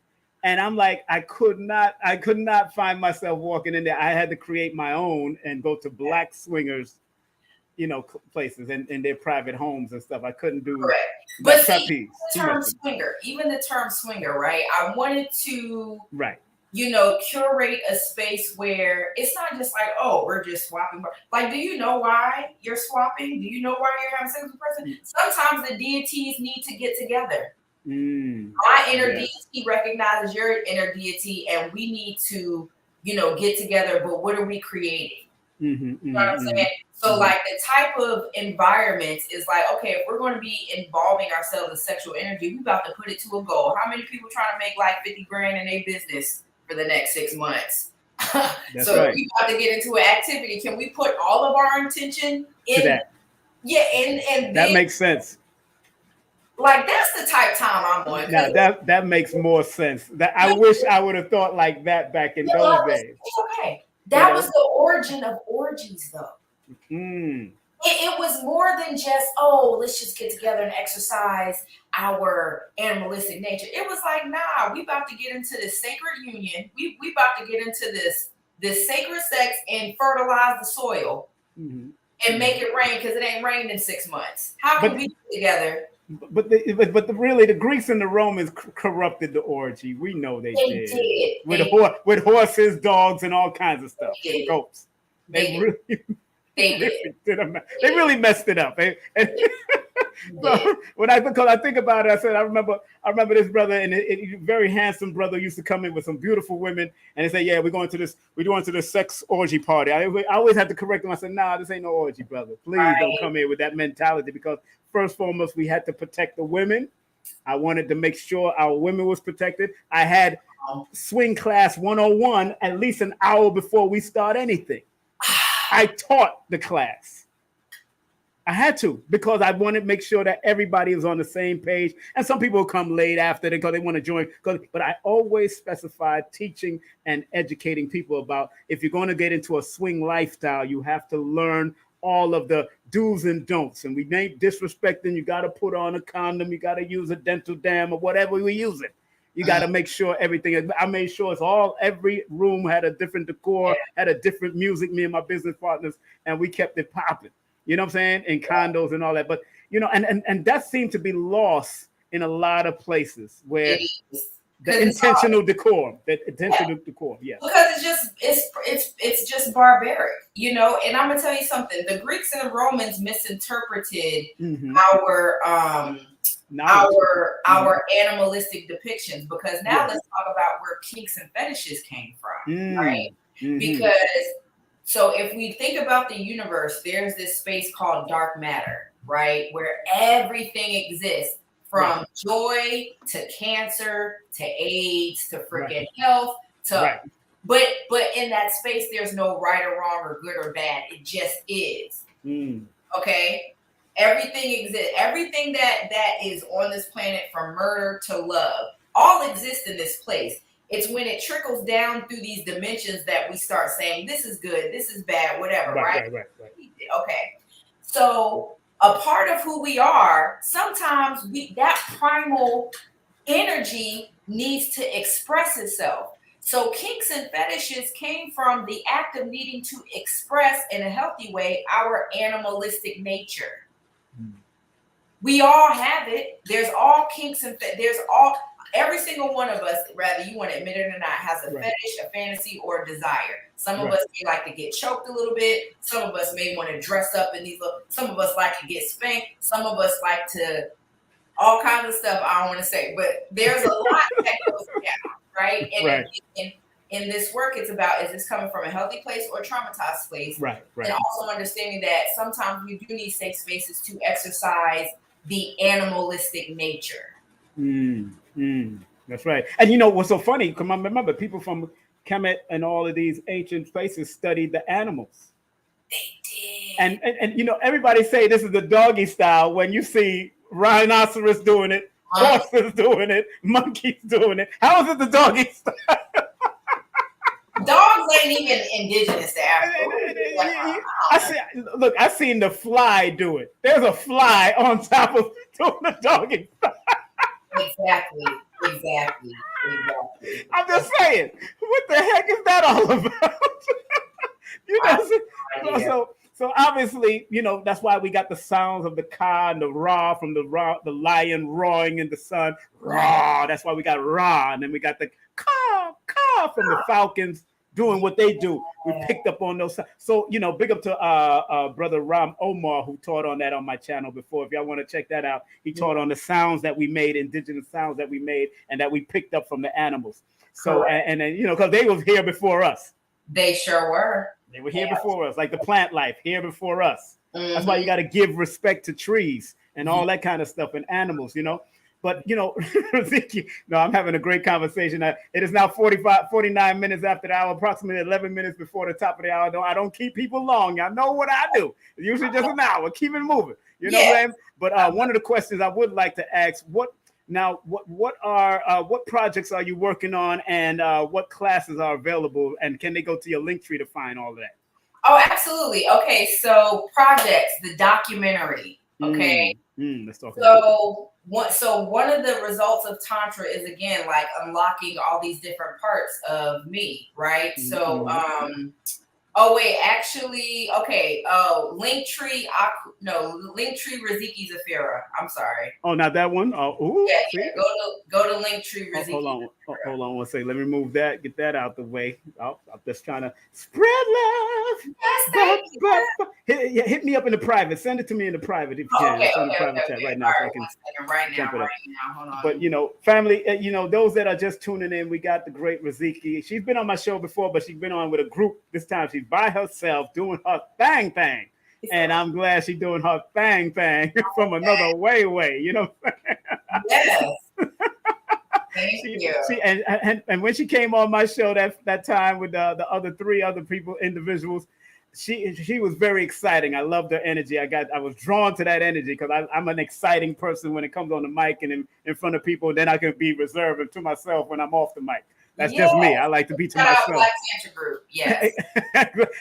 Speaker 1: And I'm like, I could not find myself walking in there. I had to create my own and go to black swingers, places and their private homes and stuff. I couldn't do.
Speaker 6: Correct. But see, even the term swinger, right? I wanted to, curate a space where it's not just like, oh, we're just swapping. Like, do you know why you're swapping? Do you know why you're having sex with a person? Sometimes the deities need to get together. My inner deity recognizes your inner deity, and we need to, get together. But what are we creating? You know what I'm saying? So like the type of environment is like, okay, if we're going to be involving ourselves in sexual energy, we about to put it to a goal. How many people trying to make like 50 grand in their business for the next 6 months? So right. If we about to get into an activity, can we put all of our intention in that? Yeah, and
Speaker 1: that makes sense.
Speaker 6: Like that's the type time I'm on.
Speaker 1: Now that makes more sense. That I wish I would have thought like that back in those days.
Speaker 6: It's okay. That was the origin of orgies, though. It was more than just, let's just get together and exercise our animalistic nature. It was like, nah, we about to get into this sacred union. We about to get into this sacred sex and fertilize the soil. and make it rain because it ain't rained in 6 months. How can we get together?
Speaker 2: But really, the Greeks and the Romans corrupted the orgy. We know they did. With horses, dogs, and all kinds of stuff. Goats. They really messed it up. So because I think about it, I said I remember this brother, and a very handsome brother used to come in with some beautiful women, and they say, "Yeah, we're going to this sex orgy party." I always had to correct them. I said, "Nah, this ain't no orgy, brother. Please don't come here with that mentality." Because first and foremost, we had to protect the women. I wanted to make sure our women was protected. I had swing class 101 at least an hour before we start anything. I taught the class. I had to, because I wanted to make sure that everybody was on the same page. And some people come late after because they want to join. But I always specified teaching and educating people about, if you're going to get into a swing lifestyle, you have to learn all of the do's and don'ts. And we ain't disrespecting. You got to put on a condom. You got to use a dental dam or whatever we use it. You got to make sure everything. I made sure every room had a different decor, had a different music, me and my business partners, and we kept it popping. You know what I'm saying? In condos and all that. But, and that seemed to be lost in a lot of places where the intentional decor, yes.
Speaker 6: Because it's just barbaric, and I'm gonna tell you something. The Greeks and the Romans misinterpreted our animalistic depictions, because now let's talk about where kinks and fetishes came from, right? Because so if we think about the universe, there's this space called dark matter, right? Where everything exists, from joy to cancer to AIDS to freaking health to but in that space there's no right or wrong or good or bad. It just is. Okay? Everything exists. Everything that is on this planet, from murder to love, all exists in this place. It's when it trickles down through these dimensions that we start saying, this is good, this is bad, whatever, right? Okay. So a part of who we are, sometimes that primal energy needs to express itself. So kinks and fetishes came from the act of needing to express in a healthy way our animalistic nature. We all have it. There's all kinks and every single one of us, whether you want to admit it or not, has a fetish, a fantasy, or a desire. Some of us may like to get choked a little bit. Some of us may want to dress up in these little, some of us like to get spanked. Some of us like to, all kinds of stuff I don't want to say, but there's a lot that goes down, right? And in this work, it's about, is this coming from a healthy place or a traumatized place? Right. And also understanding that sometimes we do need safe spaces to exercise the animalistic nature.
Speaker 2: That's right. And what's so funny, because I remember people from Kemet and all of these ancient places studied the animals. They did. And everybody say this is the doggy style when you see rhinoceros doing it, horses doing it, monkeys doing it. How is it the doggy style?
Speaker 6: Dogs ain't even indigenous to Africa.
Speaker 2: I seen the fly do it. There's a fly on top of doing the doggy style.
Speaker 6: Exactly.
Speaker 2: I'm just saying, what the heck is that all about? So obviously, that's why we got the sounds of the ka and the ra from the lion roaring in the sun. Ra. That's why we got ra, and then we got the ka from the falcons doing what they do. We picked up on those. So, big up to brother Ram Omar, who taught on that on my channel before. If y'all want to check that out, he taught on the sounds that we made, indigenous sounds that we made, and that we picked up from the animals. So, and then, because they was here before us.
Speaker 6: They sure were.
Speaker 2: They were here before us, like the plant life here before us. That's why you got to give respect to trees and all that kind of stuff, and animals, But, Riziki, I'm having a great conversation. It is now 49 minutes after the hour, approximately 11 minutes before the top of the hour. I don't keep people long. Y'all know what I do. It's usually just an hour. Keep it moving. You know what I'm saying? But one of the questions I would like to ask, what projects are you working on, and what classes are available, and can they go to your Linktree to find all of that?
Speaker 6: Oh, absolutely. Okay, so projects, the documentary. Okay.
Speaker 2: Let's talk about
Speaker 6: that. So one of the results of Tantra is, again, like unlocking all these different parts of me, right? So, Oh wait, actually, okay. Linktree, Linktree Riziki Zafira. I'm sorry.
Speaker 2: Oh, not that one. Oh, ooh,
Speaker 6: Yeah,
Speaker 2: see?
Speaker 6: go to Linktree
Speaker 2: Oh,
Speaker 6: Riziki.
Speaker 2: hold on one second. Let me remove that. Get that out the way. Oh, I'm just trying to spread love.
Speaker 6: Yes, thank you.
Speaker 2: Hit me up in the private. Send it to me in the private if you can.
Speaker 6: Okay,
Speaker 2: It's in the
Speaker 6: okay,
Speaker 2: private
Speaker 6: okay,
Speaker 2: chat
Speaker 6: okay.
Speaker 2: right
Speaker 6: All
Speaker 2: now, so I
Speaker 6: right,
Speaker 2: can
Speaker 6: 1 second. Right
Speaker 2: jump it up.
Speaker 6: now. Hold on.
Speaker 2: But family, those that are just tuning in, we got the great Riziki. She's been on my show before, but she's been on with a group. This time she's by herself doing her thing. And I'm glad she's doing her thing from another way.
Speaker 6: Yes. Thank you.
Speaker 2: And when she came on my show that time with the other 3 other individuals, she was very exciting. I loved her energy. I was drawn to that energy because I'm an exciting person when it comes on the mic and in front of people. Then I can be reserved to myself when I'm off the mic. That's just me. I like to be to myself.
Speaker 6: Black Tantra group, yes.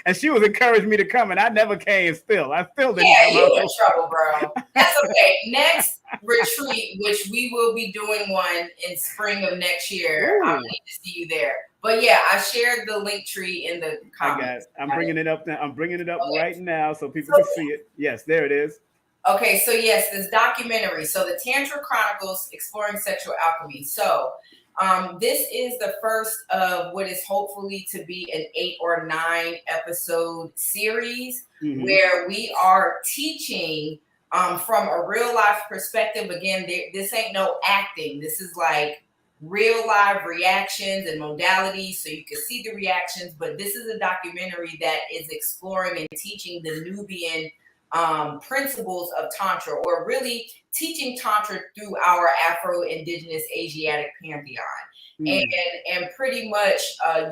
Speaker 2: And she was encouraging me to come, and I never came. I still didn't come.
Speaker 6: Yeah, you in trouble, bro. That's okay. Next retreat, which we will be doing one in spring of next year. I need to see you there. But yeah, I shared the Linktree in the comments.
Speaker 2: I'm bringing it up now. I'm bringing it up right now so people can see it. Yes, there it is.
Speaker 6: Okay, so yes, this documentary. So the Tantra Chronicles: Exploring Sexual Alchemy. So this is the first of what is hopefully to be an 8 or 9 episode series where we are teaching from a real life perspective. Again, this ain't no acting. This is like real live reactions and modalities, so you can see the reactions. But this is a documentary that is exploring and teaching the Nubian principles of Tantra, or really teaching Tantra through our Afro-Indigenous Asiatic pantheon. And pretty much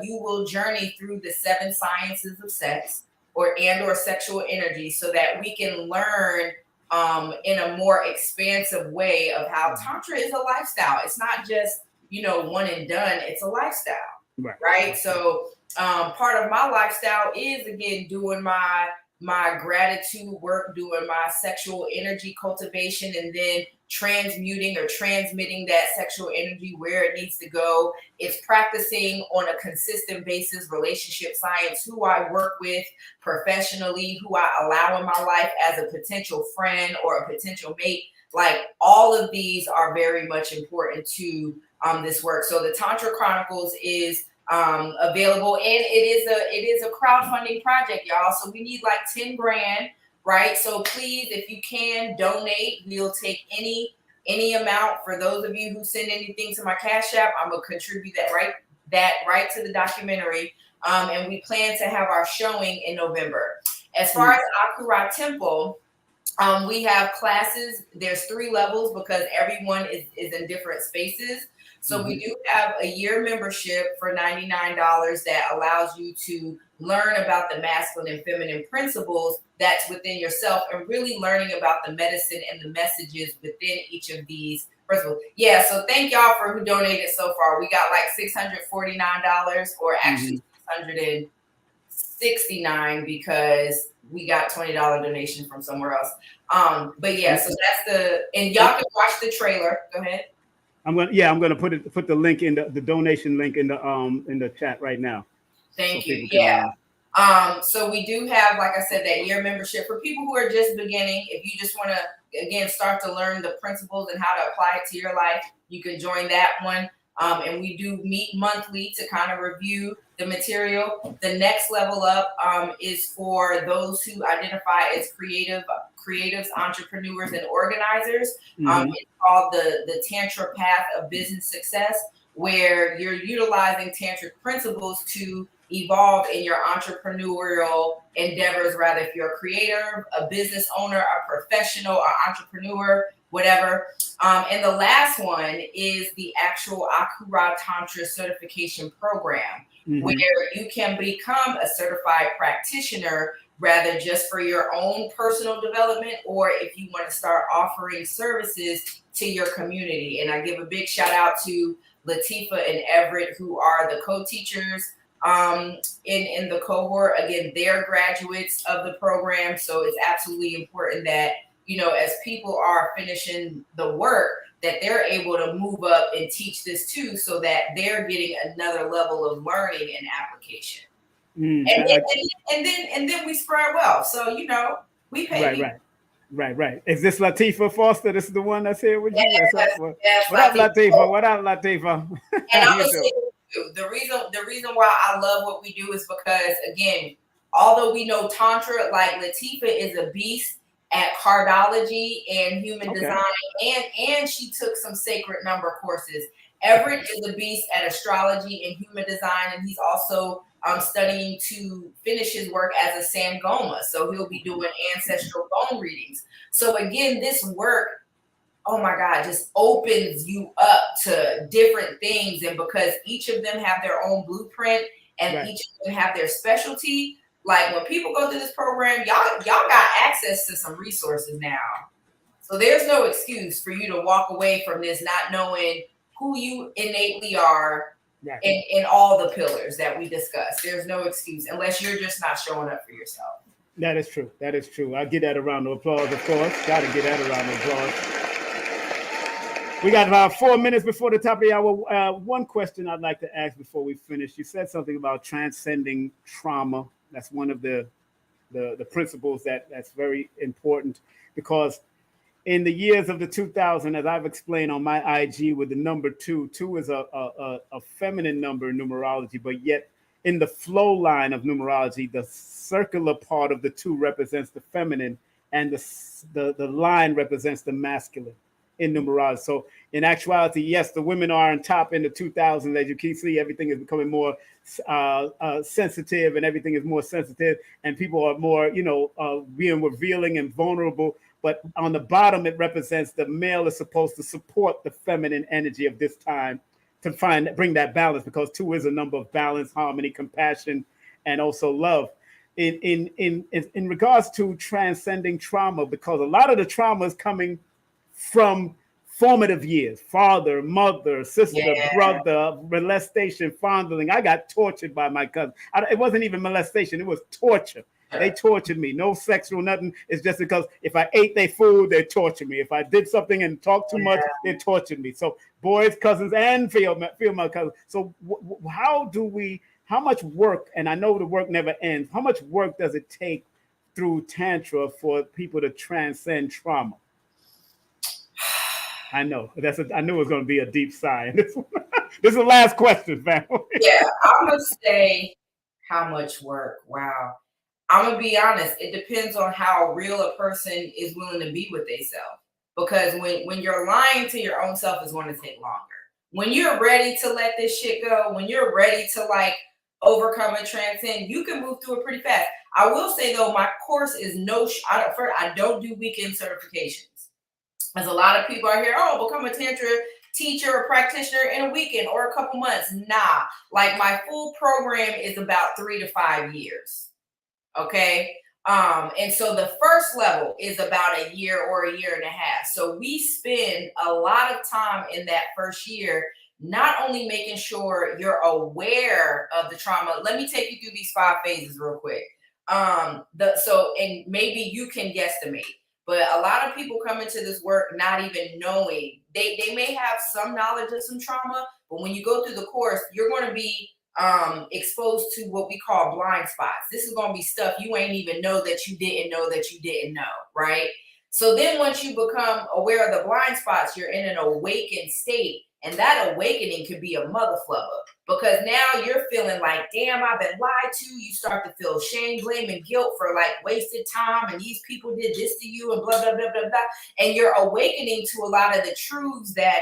Speaker 6: you will journey through the 7 sciences of sex or sexual energy so that we can learn in a more expansive way of how Tantra is a lifestyle. It's not just, one and done. It's a lifestyle, right? So part of my lifestyle is, again, doing my gratitude work, doing my sexual energy cultivation, and then transmuting or transmitting that sexual energy where it needs to go. It's practicing on a consistent basis relationship science, who I work with professionally, who I allow in my life as a potential friend or a potential mate. Like, all of these are very much important to this work. So the Tantra Chronicles is available, and it is a crowdfunding project, y'all. So we need like 10 grand, right? So please, if you can donate, we'll take any amount. For those of you who send anything to my Cash App, I'm gonna contribute that right to the documentary. And we plan to have our showing in November. As far as Akhuratemple, we have classes. There's 3 levels because everyone is in different spaces. So we do have a year membership for $99 that allows you to learn about the masculine and feminine principles that's within yourself, and really learning about the medicine and the messages within each of these principles. Yeah, so thank y'all for who donated so far. We got like $649, or actually $669 because we got $20 donation from somewhere else. But yeah, so that's and y'all can watch the trailer. Go ahead.
Speaker 2: I'm gonna put the link in the donation link in the chat right now.
Speaker 6: Thank you. Yeah. So we do have, like I said, that year membership for people who are just beginning. If you just want to, again, start to learn the principles and how to apply it to your life, you can join that one. And we do meet monthly to kind of review the material. The next level up is for those who identify as creatives, entrepreneurs, and organizers. It's called the Tantra Path of Business Success, where you're utilizing tantric principles to evolve in your entrepreneurial endeavors, rather if you're a creator, a business owner, a professional, or entrepreneur, whatever. And the last one is the actual Akhura Tantra certification program, where you can become a certified practitioner, rather just for your own personal development, or if you want to start offering services to your community. And I give a big shout out to Latifa and Everett, who are the co-teachers in the cohort. Again, they're graduates of the program. So it's absolutely important that, as people are finishing the work, that they're able to move up and teach this too, so that they're getting another level of learning and application. And then we spread wealth. So we pay people.
Speaker 2: Right. Is this Latifah Foster? This is the one that's here with you.
Speaker 6: Yes,
Speaker 2: what up, Latifah? What up, Latifah?
Speaker 6: And I'm gonna say the reason why I love what we do is because, again, although we know Tantra, like Latifah is a beast at cardology and human design, and she took some sacred number courses. Everett is a beast at astrology and human design, and he's also studying to finish his work as a Sangoma. So he'll be doing ancestral bone readings. So again, this work, oh my God, just opens you up to different things. And because each of them have their own blueprint and each of them have their specialty, like when people go through this program, y'all got access to some resources now. So there's no excuse for you to walk away from this not knowing who you innately are in all the pillars that we discussed. There's no excuse unless you're just not showing up for yourself.
Speaker 2: That is true. I get that a round of applause, of course. Got to get that a round of applause. We got about 4 minutes before the top of the hour. One question I'd like to ask before we finish. You said something about transcending trauma. That's one of the principles that's very important, because in the years of the 2000s, as I've explained on my IG with the number 2 is a feminine number in numerology, but yet in the flow line of numerology, the circular part of the 2 represents the feminine, and the line represents the masculine in numerology. So in actuality, yes, the women are on top in the 2000s. As you can see, everything is becoming more sensitive, and everything is more sensitive, and people are more, being revealing and vulnerable. But on the bottom, it represents the male is supposed to support the feminine energy of this time to bring that balance, because 2 is a number of balance, harmony, compassion, and also love. In regards to transcending trauma, because a lot of the trauma is coming from formative years, father, mother, sister, brother, molestation, fondling. I got tortured by my cousin. It wasn't even molestation, it was torture. They tortured me. No sexual, nothing. It's just because if I ate their food, they tortured me. If I did something and talked too much, they tortured me. So boys, cousins, and female cousins. So how much work, and I know the work never ends, how much work does it take through Tantra for people to transcend trauma? I know. I knew it was going to be a deep sigh. This is the last question, family.
Speaker 6: Yeah, I'm going to say how much work. Wow. I'm going to be honest. It depends on how real a person is willing to be with themselves. Because when you're lying to your own self, it's going to take longer. When you're ready to let this shit go, when you're ready to overcome and transcend, you can move through it pretty fast. I will say though, my course is I don't do weekend certifications. As a lot of people are here, become a Tantra teacher or practitioner in a weekend or a couple months. Nah, my full program is about 3 to 5 years. Okay. And so the first level is about a year or a year and a half. So we spend a lot of time in that first year, not only making sure you're aware of the trauma. Let me take you through these 5 phases real quick. And maybe you can guesstimate. But a lot of people come into this work not even knowing. They may have some knowledge of some trauma, but when you go through the course, you're going to be exposed to what we call blind spots. This is going to be stuff you ain't even know that you didn't know that you didn't know, right? So then once you become aware of the blind spots, you're in an awakened state. And that awakening could be a mother flubber, because now you're feeling like, damn, I've been lied to. You start to feel shame, blame, and guilt for wasted time. And these people did this to you and blah, blah, blah, blah, blah. And you're awakening to a lot of the truths that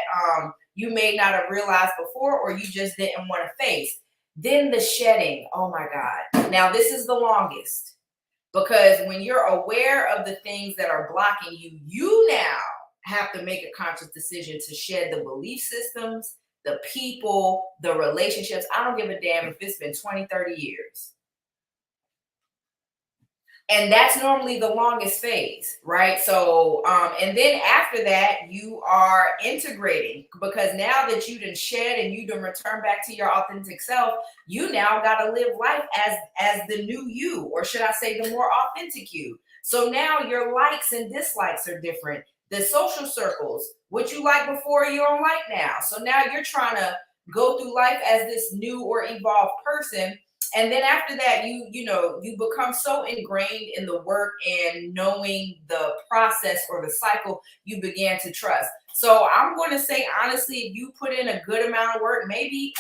Speaker 6: you may not have realized before, or you just didn't want to face. Then the shedding. Oh my God. Now this is the longest, because when you're aware of the things that are blocking you, you now have to make a conscious decision to shed the belief systems, the people, the relationships. I don't give a damn if it's been 20, 30 years. And that's normally the longest phase, right? So, and then after that, you are integrating, because now that you done shed and you done return back to your authentic self, you now got to live life as the new you, or should I say the more authentic you. So now your likes and dislikes are different. The social circles, what you like before, you don't like now. So now you're trying to go through life as this new or evolved person. And then after that, you become so ingrained in the work and knowing the process or the cycle, you begin to trust. So I'm going to say, honestly, if you put in a good amount of work, maybe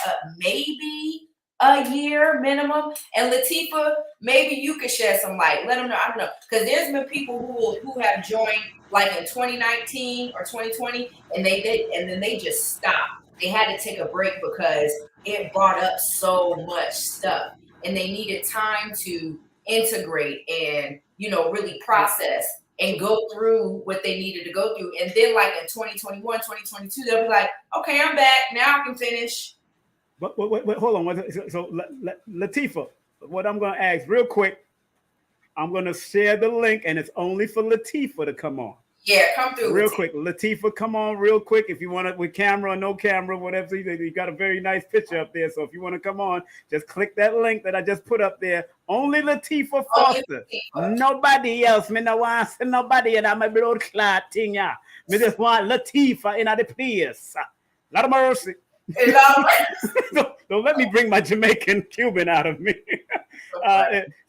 Speaker 6: a year minimum. And Latifah, maybe you could shed some light. Let them know. I don't know, because there's been people who have joined like in 2019 or 2020, and they did, and then they just stopped. They had to take a break because it brought up so much stuff, and they needed time to integrate and really process and go through what they needed to go through. And then like in 2021, 2022, they'll be like, okay, I'm back. Now I can finish.
Speaker 2: Wait, hold on. So Latifah, what I'm going to ask real quick, I'm going to share the link, and it's only for Latifah to come on.
Speaker 6: Yeah, come through.
Speaker 2: Real quick. Latifah, come on real quick. If you want it with camera or no camera, whatever, you got a very nice picture up there. So if you want to come on, just click that link that I just put up there. Only Latifah Foster. Nobody else. Me no want to see nobody in my blood clot thing. Yeah. Me just want Latifah in the place. Lot of mercy. Don't let me bring my Jamaican Cuban out of me.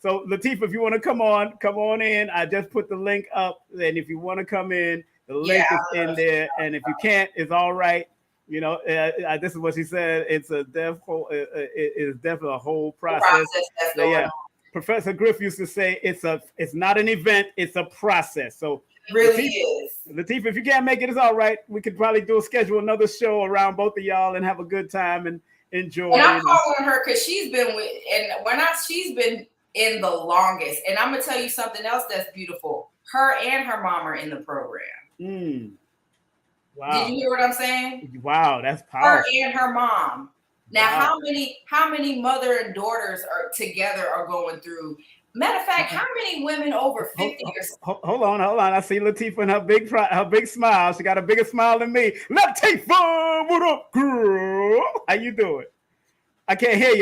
Speaker 2: So Latifah, if you want to come on in. I just put the link up, and if you want to come in, the link is in there. And if you can't, it's all right. This is what she said. It's definitely a whole process. Yeah. Professor Griff used to say it's not an event, it's a process. So
Speaker 6: it really is.
Speaker 2: Latifah, if you can't make it, it's all right. We could probably schedule another show around both of y'all and have a good time and enjoy.
Speaker 6: And I'm calling her because she's been she's been in the longest. And I'm gonna tell you something else that's beautiful. Her and her mom are in the program.
Speaker 2: Wow.
Speaker 6: Did you hear what I'm saying?
Speaker 2: Wow, that's powerful.
Speaker 6: Her and her mom. Now, how many mother and daughters are together are going through? Matter of fact, how many women over 50 years?
Speaker 2: Hold on. I see Latifah and her big smile. She got a bigger smile than me. Latifah, what up, girl? How you doing? I can't hear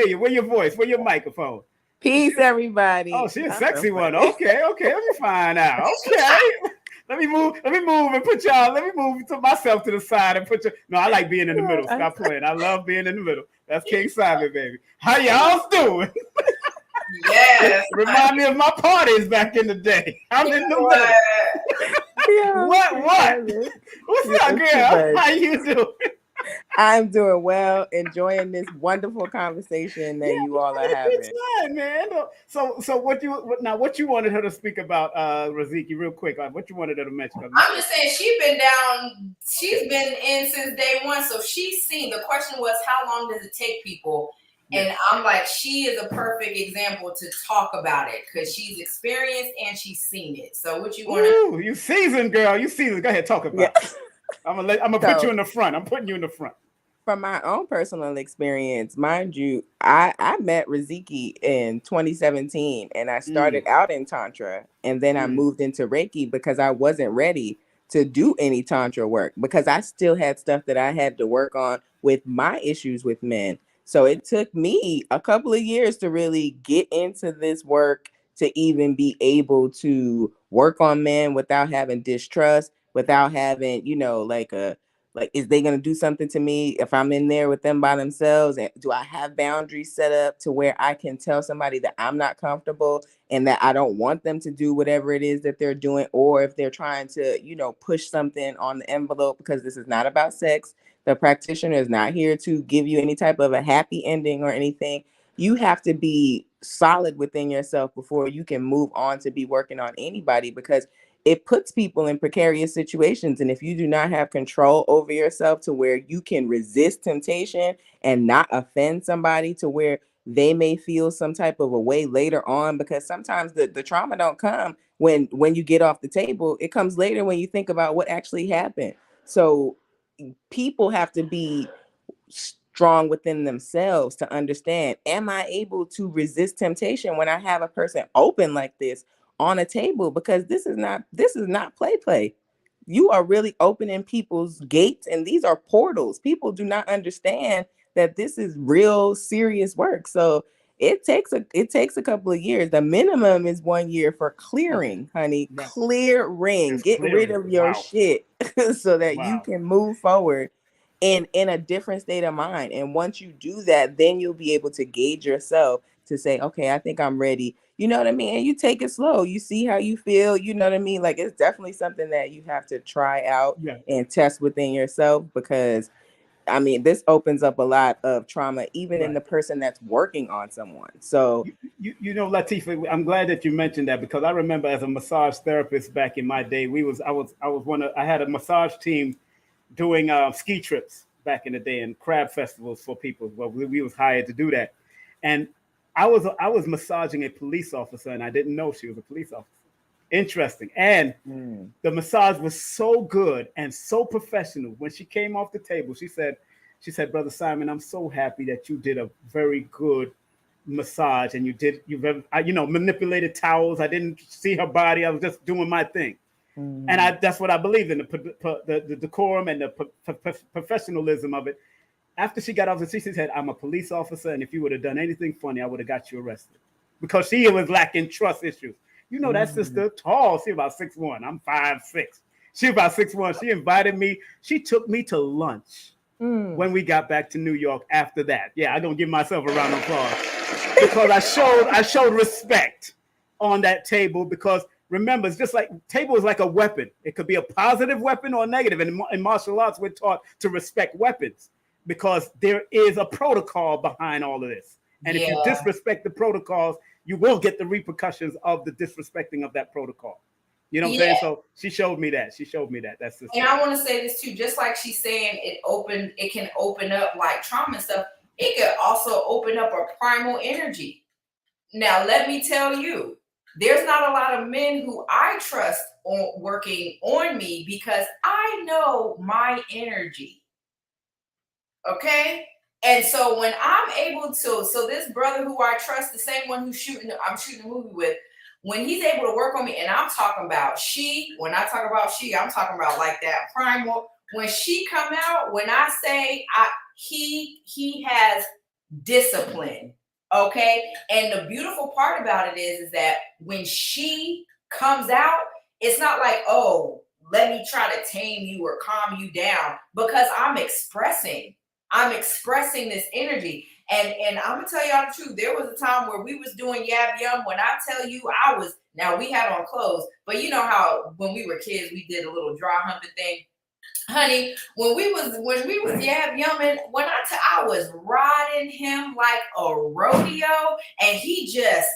Speaker 2: you. Where your voice? Where your microphone?
Speaker 7: Peace, everybody.
Speaker 2: Oh, she's a sexy one. Okay. Let me find out. Okay. Let me move and put y'all. Let me move to myself to the side and put you. No, I like being in the middle. Stop playing. I love being in the middle. That's King Simon, baby. How y'all doing?
Speaker 6: Yes.
Speaker 2: Remind me of my parties back in the day. I'm in the middle. What? What's up, girl? How you doing?
Speaker 7: I'm doing well, enjoying this wonderful conversation that you all are having.
Speaker 2: It's fine, man. So what you wanted her to speak about, Riziki, real quick? What you wanted her to mention?
Speaker 6: I'm just saying she's been in since day one, so she's seen. The question was, how long does it take people? And I'm like, she is a perfect example to talk about it because she's experienced and she's seen it. So what you want to?
Speaker 2: You seasoned, girl. You seasoned. Go ahead, talk about it. I'm gonna put you in the front. I'm putting you in the front.
Speaker 7: From my own personal experience, mind you, I met Riziki in 2017, and I started out in Tantra, and then I moved into Reiki because I wasn't ready to do any Tantra work because I still had stuff that I had to work on with my issues with men. So it took me a couple of years to really get into this work, to even be able to work on men without having distrust, without having, is they going to do something to me if I'm in there with them by themselves? And do I have boundaries set up to where I can tell somebody that I'm not comfortable and that I don't want them to do whatever it is that they're doing? Or if they're trying to, push something on the envelope, because this is not about sex. The practitioner is not here to give you any type of a happy ending or anything. You have to be solid within yourself before you can move on to be working on anybody, because it puts people in precarious situations. And if you do not have control over yourself to where you can resist temptation and not offend somebody to where they may feel some type of a way later on, because sometimes the trauma don't come when you get off the table. It comes later when you think about what actually happened. So people have to be strong within themselves to understand, am I able to resist temptation when I have a person open like this on a table? Because this is not play. You are really opening people's gates, and these are portals. People do not understand that this is real serious work. So it takes a couple of years. The minimum is 1 year for clearing, honey. Clearing. Get rid of your shit so that you can move forward in a different state of mind. And once you do that, then you'll be able to gauge yourself to say, okay, I think I'm ready. You know what I mean? And you take it slow. You see how you feel. You know what I mean? Like, it's definitely something that you have to try out and test within yourself, because I mean, this opens up a lot of trauma, even in the person that's working on someone. So,
Speaker 2: you know, Latifah, I'm glad that you mentioned that, because I remember as a massage therapist back in my day, I had a massage team doing ski trips back in the day and crab festivals for people. Well, we was hired to do that, and I was massaging a police officer, and I didn't know she was a police officer. Interesting. And the massage was so good and so professional. When she came off the table, she said, Brother Simon, I'm so happy that you did a very good massage, and you manipulated towels. I didn't see her body. I was just doing my thing. And that's what I believed in, the decorum and the professionalism of it. After she got off the seat, she said, I'm a police officer, and if you would have done anything funny, I would have got you arrested. Because she was lacking trust issues. You know, that sister, tall, she about 6'1". I'm 5'6". She about 6'1". She invited me. She took me to lunch when we got back to New York after that. Yeah, I'm going to give myself a round of applause. Because I showed respect on that table, because remember, it's just like table is like a weapon. It could be a positive weapon or a negative. And in martial arts, we're taught to respect weapons, because there is a protocol behind all of this. And if you disrespect the protocols, you will get the repercussions of the disrespecting of that protocol. You know what I'm saying? So she showed me that. That's the.
Speaker 6: And I want to say this too, just like she's saying, it can open up like trauma and stuff. It could also open up a primal energy. Now, let me tell you, there's not a lot of men who I trust on working on me, because I know my energy. Okay. And so when I'm able to, so this brother who I trust, the same one I'm shooting a movie with, when he's able to work on me, and I'm talking about when I talk about I'm talking about like that primal. When she come out, when I say he has discipline. Okay. And the beautiful part about it is that when she comes out, it's not like, oh, let me try to tame you or calm you down, because I'm expressing this energy. And I'm gonna tell y'all the truth. There was a time where we was doing yab yum. When I tell you, now we had on clothes, but you know how when we were kids, we did a little dry humping thing. Honey, when we was yab yumming, I was riding him like a rodeo, and he just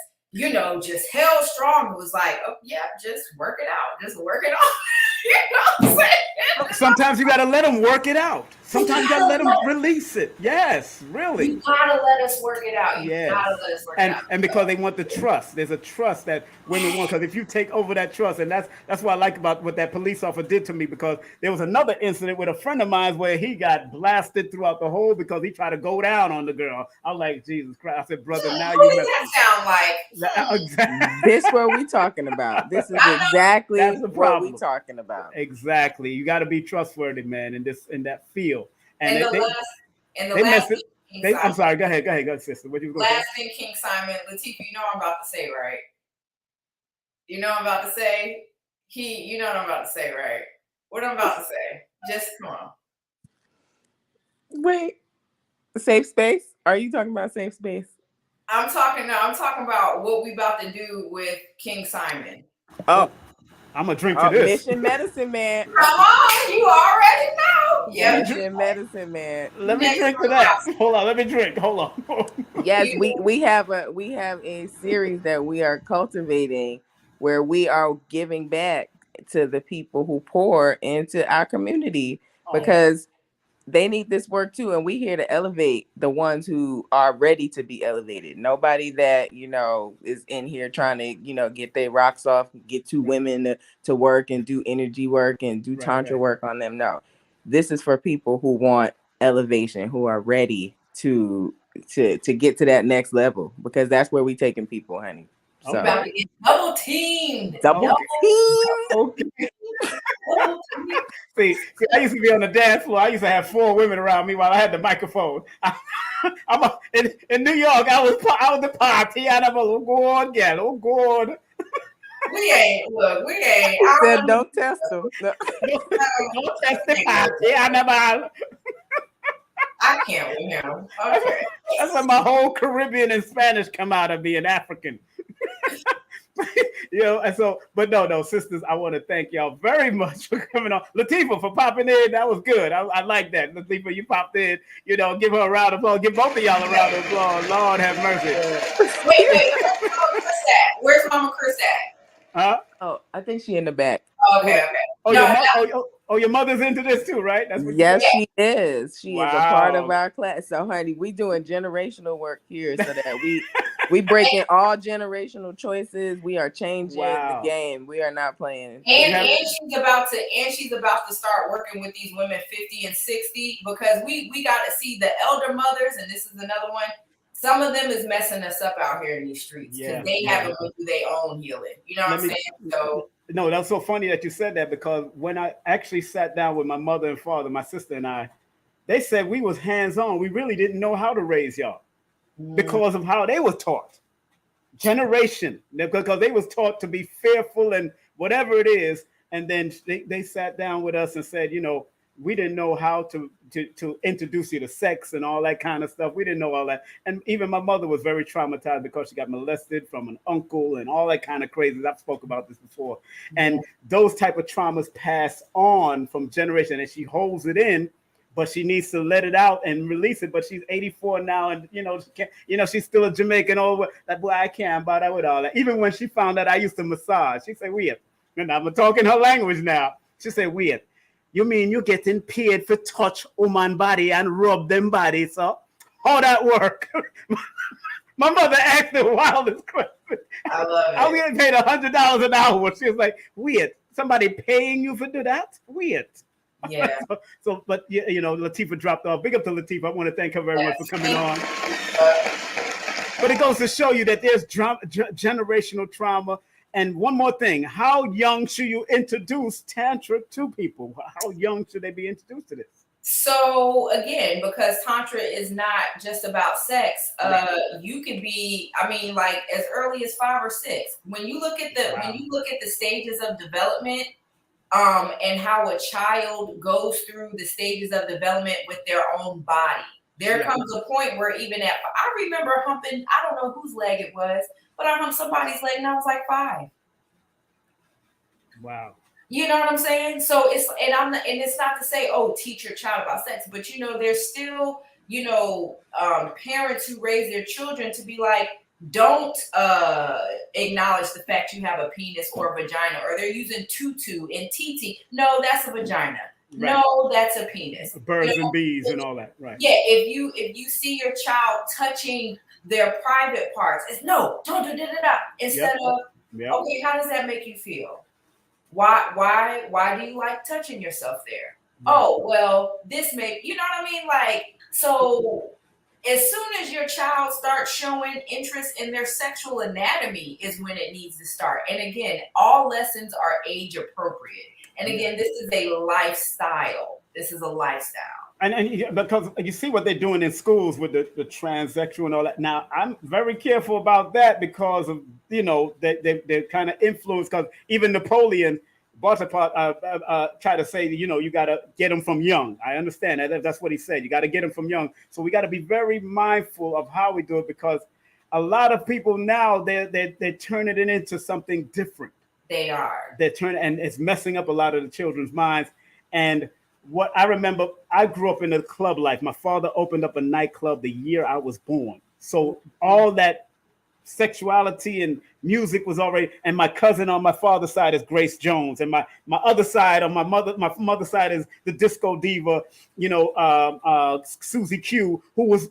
Speaker 6: held strong. It was like, oh yeah, just work it out. You know what I'm saying?
Speaker 2: Sometimes you gotta let them work it out. Sometimes you gotta let them release it. Yes, really.
Speaker 6: You gotta let us work it out. You gotta let us work it out.
Speaker 2: And because they want the trust. There's a trust that women want. Because if you take over that trust, and that's what I like about what that police officer did to me, because there was another incident with a friend of mine where he got blasted throughout the whole because he tried to go down on the girl. I was like, Jesus Christ. I said, brother, now
Speaker 6: what does that sound
Speaker 2: like?
Speaker 7: This what we talking about. This is exactly what we talking about.
Speaker 2: Exactly. You got to be trustworthy, man, in that field. And I'm sorry. Go ahead, sister. What you going to say?
Speaker 6: Last thing, King Simon, Latifah, you know what I'm about to say, right? You know what I'm about to say? You know what I'm about to say, right? What I'm about to say. Just come on.
Speaker 7: Wait. Safe space? Are you talking about safe space?
Speaker 6: I'm talking about what we about to do with King Simon.
Speaker 2: Oh. I'm gonna drink to this.
Speaker 7: Mission medicine man.
Speaker 6: Come on, you already know.
Speaker 7: Yeah, mission medicine man.
Speaker 2: Let me drink to that. Hold on, let me drink. Hold on.
Speaker 7: Yes, we have a series that we are cultivating where we are giving back to the people who pour into our community, because they need this work too, and we're here to elevate the ones who are ready to be elevated. Nobody that is in here trying to get their rocks off, get two women to work and do energy work and do tantra work on them. No, this is for people who want elevation, who are ready to get to that next level, because that's where we taking people, honey. So
Speaker 6: about to get double teamed.
Speaker 2: Okay. See, I used to be on the dance floor. I used to have 4 women around me while I had the microphone. In New York, I was the party. I never go on again. Oh God.
Speaker 6: We ain't.
Speaker 7: I said, don't test them.
Speaker 2: Don't test the party. I
Speaker 6: I can't with him. Okay.
Speaker 1: That's why my whole Caribbean and Spanish come out of being African. And so, but no, sisters, I want to thank y'all very much for coming on. Latifah, for popping in, that was good. I like that. Latifah, you popped in, give her a round of applause. Give both of y'all a round of applause. Lord have mercy.
Speaker 6: Wait, where's Mama Chris at? Where's Mama Chris at?
Speaker 1: Huh?
Speaker 7: Oh, I think she in the back.
Speaker 6: Okay.
Speaker 1: Your mother's into this too, right? That's what
Speaker 7: yes, she is. She is a part of
Speaker 1: Wow.
Speaker 7: our class. So, honey, we doing generational work here so that we breaking all generational choices. We are changing the game. We are not playing.
Speaker 6: And she's about to start working with these women 50 and 60 because we got to see the elder mothers, and this is another one. Some of them is messing us up out here in these streets because they haven't went through their own healing. You know what I'm saying? So.
Speaker 1: No, that's so funny that you said that because when I actually sat down with my mother and father, my sister and I, they said we was hands-on. We really didn't know how to raise y'all because of how they was taught. Generation, because they was taught to be fearful and whatever it is. And then they sat down with us and said, we didn't know how to introduce you to sex and all that kind of stuff. We didn't know all that. And even my mother was very traumatized because she got molested from an uncle and all that kind of crazy. I've spoke about this before. And those type of traumas pass on from generation, and she holds it in, but she needs to let it out and release it. But she's 84 now, and she can't, she's still a Jamaican. That boy, I can't buy that with all that. Even when she found out I used to massage, she said, weird. And I'm talking her language now. She said, weird. You mean you're getting paid for touch woman body and rub them body, so how that work? My mother asked the wildest question.
Speaker 6: I love it.
Speaker 1: I was getting paid $100 an hour. She was like, weird. Somebody paying you for do that? Weird.
Speaker 6: Yeah.
Speaker 1: But Latifah dropped off. Big up to Latifah. I want to thank her very much for coming on. But it goes to show you that there's generational trauma. And one more thing, how young should you introduce Tantra to people? How young should they be introduced to this?
Speaker 6: So again, because Tantra is not just about sex, you could be, like as early as 5 or 6. When you look at the stages of development, and how a child goes through the stages of development with their own body. There comes a point where I remember humping, I don't know whose leg it was, but I humped somebody's leg and I was like 5.
Speaker 1: Wow.
Speaker 6: You know what I'm saying? So it's not to say, teach your child about sex, but there's still, parents who raise their children to be like, don't acknowledge the fact you have a penis or a vagina, or they're using tutu and TT. No, that's a vagina. Right. No, that's a penis.
Speaker 1: Birds and bees and all that. Right.
Speaker 6: Yeah. If you see your child touching their private parts, it's no, don't do that. Instead of, okay, how does that make you feel? Why do you like touching yourself there? Right. Oh, well, this may, you know what I mean? Like, so as soon as your child starts showing interest in their sexual anatomy is when it needs to start. And again, all lessons are age appropriate. And again, this is a lifestyle. This is a lifestyle.
Speaker 1: And because you see what they're doing in schools with the transsexual and all that. Now, I'm very careful about that because of, they're kind of influenced, because even Napoleon Bonaparte tried to say, you got to get them from young. I understand that. That's what he said. You got to get them from young. So we got to be very mindful of how we do it, because a lot of people now, they're turning it into something different.
Speaker 6: They are.
Speaker 1: They're turning, and it's messing up a lot of the children's minds. And what I remember, I grew up in a club life. My father opened up a nightclub the year I was born. So all that sexuality and music was already, and my cousin on my father's side is Grace Jones, and my other side on my mother's side is the disco diva, Susie Q,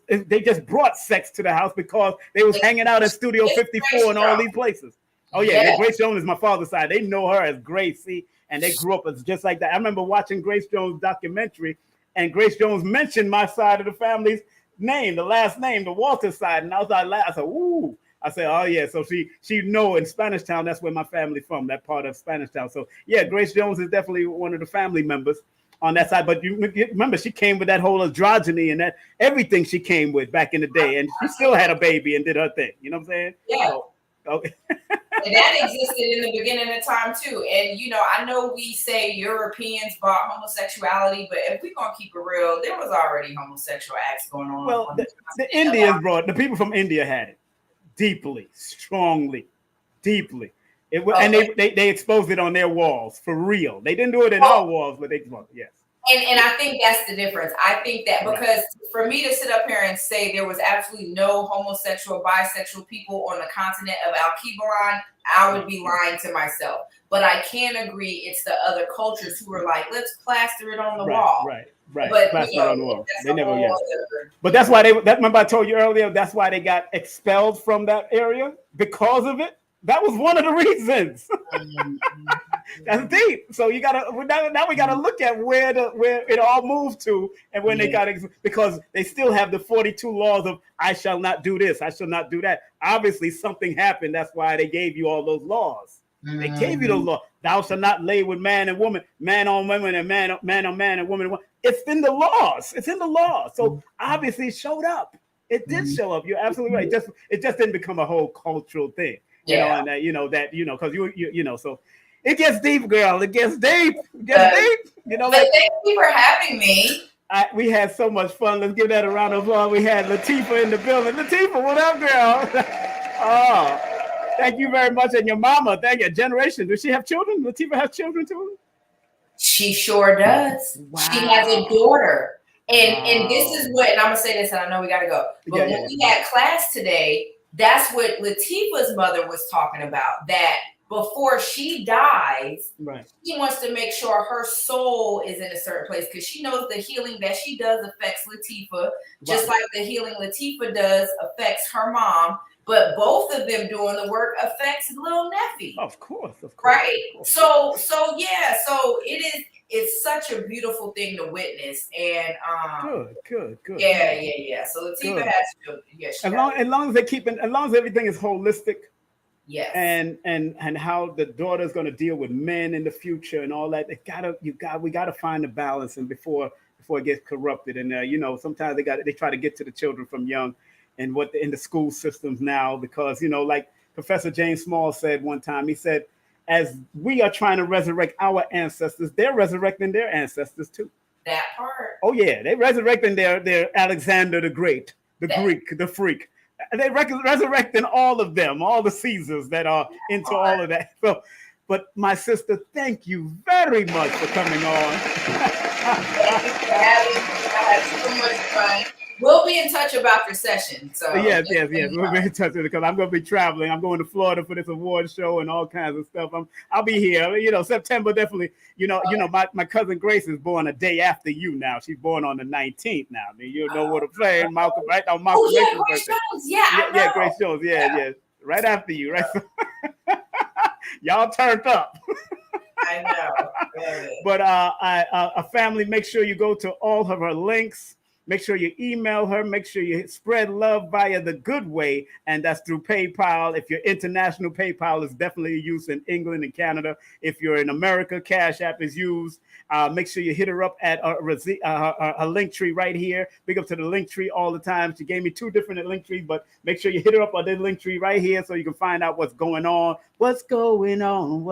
Speaker 1: they just brought sex to the house because they was hanging out in Studio 54 and all these places. Oh yeah, Grace Jones is my father's side. They know her as Grace, see, and they grew up as just like that. I remember watching Grace Jones' documentary, and Grace Jones mentioned my side of the family's name, the last name, the Walter side, and I was like, I said, ooh. I said, oh yeah, so she know in Spanish Town, that's where my family from, that part of Spanish Town. So yeah, Grace Jones is definitely one of the family members on that side. But you remember, she came with that whole androgyny and that everything she came with back in the day, and she still had a baby and did her thing. You know what I'm saying?
Speaker 6: Yeah.
Speaker 1: So, Okay.
Speaker 6: And that existed in the beginning of time too. And I know we say Europeans brought homosexuality, but if we're gonna keep it real, there was already homosexual acts going on.
Speaker 1: Well, the Indians the people from India had it deeply, strongly, deeply. And they exposed it on their walls for real. They didn't do it in our walls, but they exposed it. Yes.
Speaker 6: And I think that's the difference. I think that because for me to sit up here and say there was absolutely no homosexual, bisexual people on the continent of Al-Kibaran, I would be lying to myself. But I can agree it's the other cultures who are like, let's plaster it on the wall.
Speaker 1: Right. But
Speaker 6: plaster it on the wall.
Speaker 1: They never, But that's why remember I told you earlier, that's why they got expelled from that area because of it. That was one of the reasons. That's deep. So you gotta now we gotta look at where it all moved to, and when they got because they still have the 42 laws of I shall not do this, I shall not do that. Obviously, something happened. That's why they gave you all those laws. They gave you those laws. Thou shalt not lay with man and woman, man on woman, and man on man and woman on woman. It's in the laws. It's in the law. So obviously, it showed up. It did show up. You're absolutely right. It just didn't become a whole cultural thing. And because so it gets deep, girl. It gets deep. It gets deep.
Speaker 6: Thank you for having me.
Speaker 1: We had so much fun. Let's give that a round of applause. We had Latifah in the building. Latifah, what up, girl? Oh, thank you very much. And your mama, thank you. Generation. Does she have children? Latifah has children too?
Speaker 6: She sure does. Wow. She has a daughter. And this is what, and I'm gonna say this, and I know we gotta go. But when we had class today, that's what Latifah's mother was talking about, that before she dies, she wants to make sure her soul is in a certain place because she knows the healing that she does affects Latifah, just like the healing Latifah does affects her mom. But both of them doing the work affects little Neffy.
Speaker 1: Of course.
Speaker 6: Right? So it's such a beautiful thing to witness. And
Speaker 1: good.
Speaker 6: Yeah. So Latifah has to,
Speaker 1: as long as everything is holistic.
Speaker 6: Yes.
Speaker 1: And how the daughter's going to deal with men in the future and all that. We gotta find the balance, and before it gets corrupted. And sometimes they try to get to the children from young, and in the school systems now, because like Professor James Small said one time, he said, as we are trying to resurrect our ancestors, they're resurrecting their ancestors too.
Speaker 6: That part.
Speaker 1: Oh yeah, they're resurrecting their Alexander the Great, Greek, the freak. They resurrecting all of them, all the Caesars that are into all of that. So, but my sister, thank you very much for coming on.
Speaker 6: Thank you for having me. I had so much fun. We'll be in touch about your session. So
Speaker 1: yes. We'll be in touch with it because I'm going to be traveling. I'm going to Florida for this award show and all kinds of stuff. I'll be here. September definitely. My cousin Grace is born a day after you now. She's born on the 19th now. I mean, you know what I'm saying, Malcolm, right? On Malcolm X's birthday.
Speaker 6: Yeah,
Speaker 1: Grace Jones. Yeah. Right after you, right? Y'all turned up.
Speaker 6: I know.
Speaker 1: But a family, make sure you go to all of her links. Make sure you email her. Make sure you spread love via the good way, and that's through PayPal. If you're international, PayPal is definitely used in England and Canada. If you're in America, Cash App is used. Make sure you hit her up at her Linktree right here. Big up to the Linktree all the time. She gave me 2 different Linktrees, but make sure you hit her up on the Linktree right here so you can find out what's going on. What's going on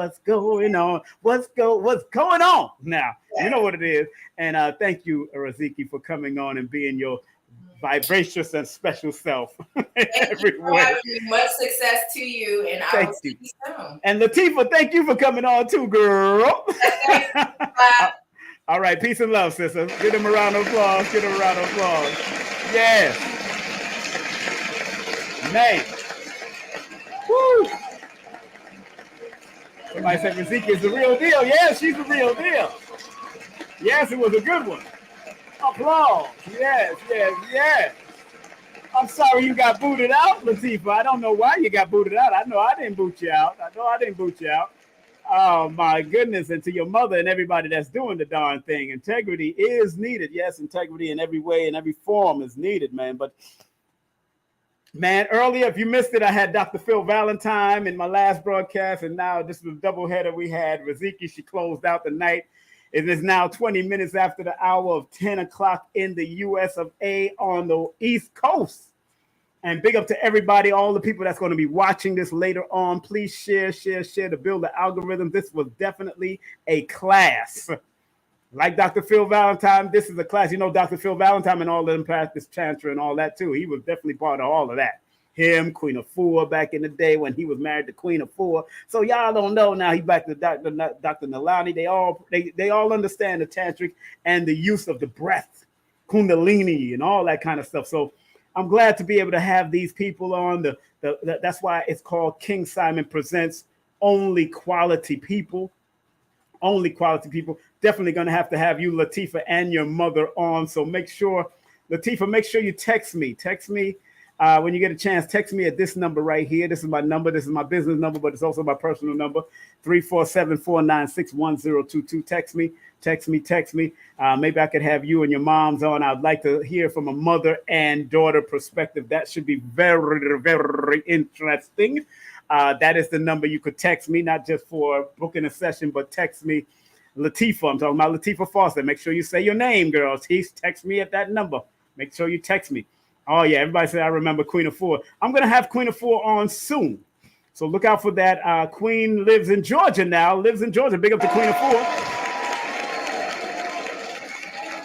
Speaker 1: now? You know what it is. And thank you, Riziki, for coming on and being your vivacious and special self.
Speaker 6: Thank you for having me. Much success to you, and I will see you soon.
Speaker 1: And Latifah, thank you for coming on too, girl. All right, peace and love, sister. Give them a round of applause. Yes. Nay. Woo. Somebody said Riziki is the real deal. Yeah, she's the real deal. Yes, it was a good one. Applause. Yes. I'm sorry you got booted out, Latifah. I don't know why you got booted out. I know I didn't boot you out. Oh, my goodness. And to your mother and everybody that's doing the darn thing, integrity is needed. Yes, integrity in every way, in every form is needed, man. But, man, earlier, if you missed it, I had Dr. Phil Valentine in my last broadcast, and now this was a doubleheader. We had Riziki. She closed out the night. It is now 20 minutes after the hour of 10 o'clock in the U.S. of A on the East Coast.
Speaker 2: And big up to everybody, all the people that's going to be watching this later on. Please share to build the algorithm. This was definitely a class. Like Dr. Phil Valentine, this is a class. You know, Dr. Phil Valentine and all of them practice Tantra and all that too. He was definitely part of all of that. Him, Queen of Four back in the day when he was married to Queen of Four. So y'all don't know now. He's back to Dr. Nalani. They all understand the tantric and the use of the breath, Kundalini, and all that kind of stuff. So I'm glad to be able to have these people on. That's why it's called King Simon Presents Only Quality People. Only quality people. Definitely going to have you, Latifa, and your mother on. So make sure, Latifa, make sure you text me. Text me when you get a chance. Text me at this number right here. This is my number. This is my business number, but it's also my personal number, 347-496-1022. Text me. Maybe I could have you and your moms on. I'd like to hear from a mother and daughter perspective. That should be very, very interesting. That is the number you could text me, not just for booking a session, but text me. Latifa, I'm talking about Latifa Foster. Make sure you say your name, girls. Text me at that number. Make sure you text me. Oh, yeah, everybody said I remember Queen of Four. I'm going to have Queen of Four on soon. So look out for that. Queen lives in Georgia now. Big up to Queen of Four.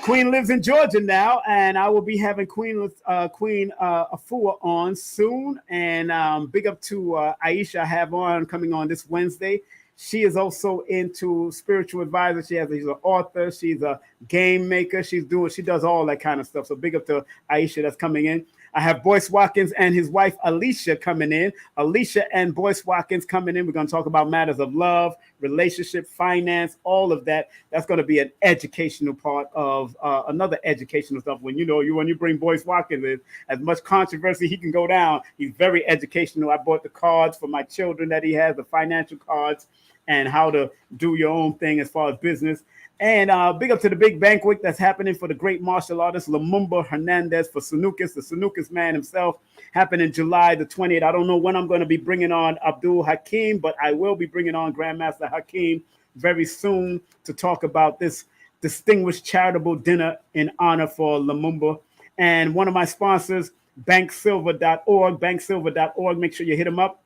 Speaker 2: Queen lives in Georgia now, and I will be having Queen Afua on soon. And big up to Aisha I have coming on this Wednesday. She is also into spiritual advisor. She's an author. She's a game maker. She does all that kind of stuff. So big up to Aisha that's coming in. I have Boyce Watkins and his wife Alicia coming in. Alicia and Boyce Watkins coming in. We're going to talk about matters of love, relationship, finance, all of that. That's going to be an educational part of another educational stuff. When you bring Boyce Watkins in, as much controversy he can go down, he's very educational. I bought the cards for my children that he has, the financial cards, and how to do your own thing as far as business. And big up to the big banquet that's happening for the great martial artist Lumumba Hernandez for Sanukas, the Sanukas man himself, happening July the 20th. I don't know when I'm going to be bringing on Abdul Hakim, but I will be bringing on Grandmaster Hakim very soon to talk about this distinguished charitable dinner in honor for Lumumba. And one of my sponsors, banksilver.org, make sure you hit him up.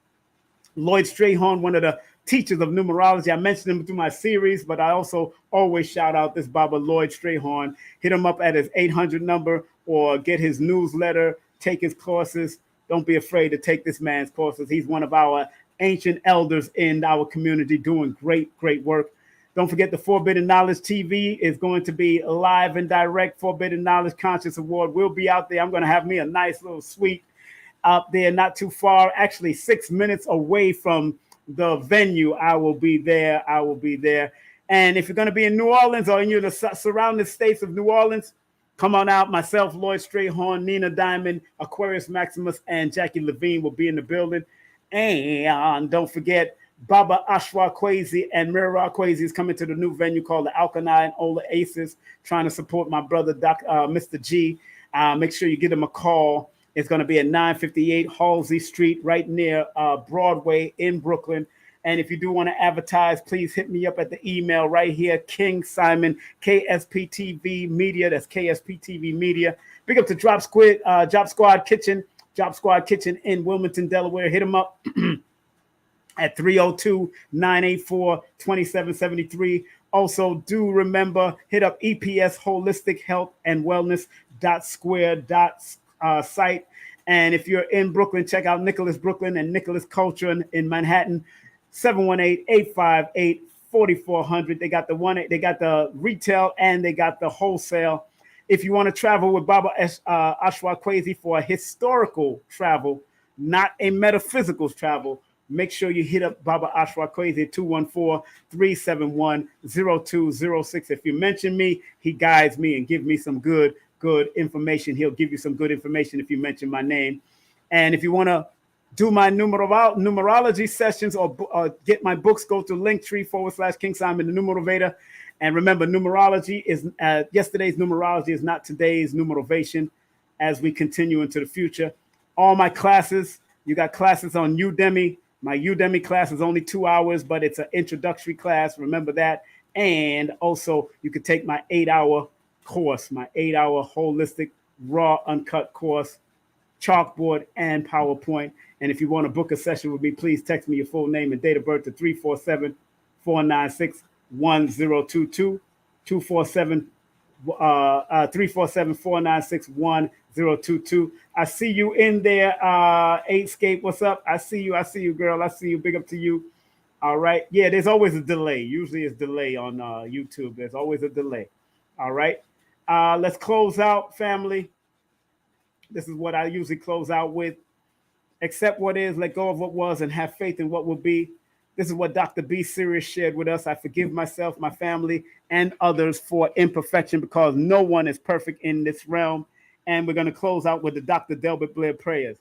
Speaker 2: Lloyd Strayhorn, one of the teachers of numerology. I mentioned him through my series, but I also always shout out this Baba Lloyd Strayhorn. Hit him up at his 800 number or get his newsletter, take his courses. Don't be afraid to take this man's courses. He's one of our ancient elders in our community doing great, great work. Don't forget the Forbidden Knowledge TV is going to be live and direct. Forbidden Knowledge Conscious Award will be out there. I'm going to have me a nice little suite out there, not too far, actually 6 minutes away from the venue. I will be there. And if you're going to be in New Orleans or in the surrounding states of New Orleans, come on out. Myself, Lloyd Strayhorn, Nina Diamond, Aquarius Maximus, and Jackie Levine will be in the building. And don't forget, Baba Ashwa Kwesi and Mira Kwesi is coming to the new venue called the Alkaline Ola Aces, trying to support my brother, Mr. G. Make sure you give him a call. It's going to be at 958 Halsey Street, right near Broadway in Brooklyn. And if you do want to advertise, please hit me up at the email right here, King Simon, KSPTV Media. That's KSPTV Media. Big up to Drop Squad Kitchen in Wilmington, Delaware. Hit them up at 302-984-2773. Also, do remember, hit up EPS Holistic Health and Wellness .square site. And if you're in Brooklyn, check out Nicholas Brooklyn and Nicholas Culture in Manhattan, 718-858-4400. They got the retail and they got the wholesale. If you want to travel with Baba Ashwa Kwesi for a historical travel, not a metaphysical travel, make sure you hit up Baba Ashwa Kwesi at 214-371-0206. If you mention me, he guides me and gives me some good information. He'll give you some good information if you mention my name. And if you want to do my numerology sessions or get my books, go to Linktr.ee/King Simon the Numerovator. And remember, numerology is yesterday's numerology is not today's numerovation as we continue into the future. All my classes, you got classes on Udemy. My Udemy class is only 2 hours, but it's an introductory class. Remember that. And also, you could take my 8-hour course, my 8-hour holistic, raw, uncut course. chalkboard, and PowerPoint. And if you want to book a session with me, please text me your full name and date of birth to 347-496-1022, 347-496-1022. I see you in there, Eightscape. What's up? I see you, girl. I see you. Big up to you. All right. Yeah, there's always a delay. Usually it's delay on YouTube. There's always a delay. All right. Let's close out, family. This is what I usually close out with. Accept what is, let go of what was, and have faith in what will be. This is what Dr. B. Sirius shared with us. I forgive myself, my family, and others for imperfection because no one is perfect in this realm. And we're going to close out with the Dr. Delbert Blair prayers.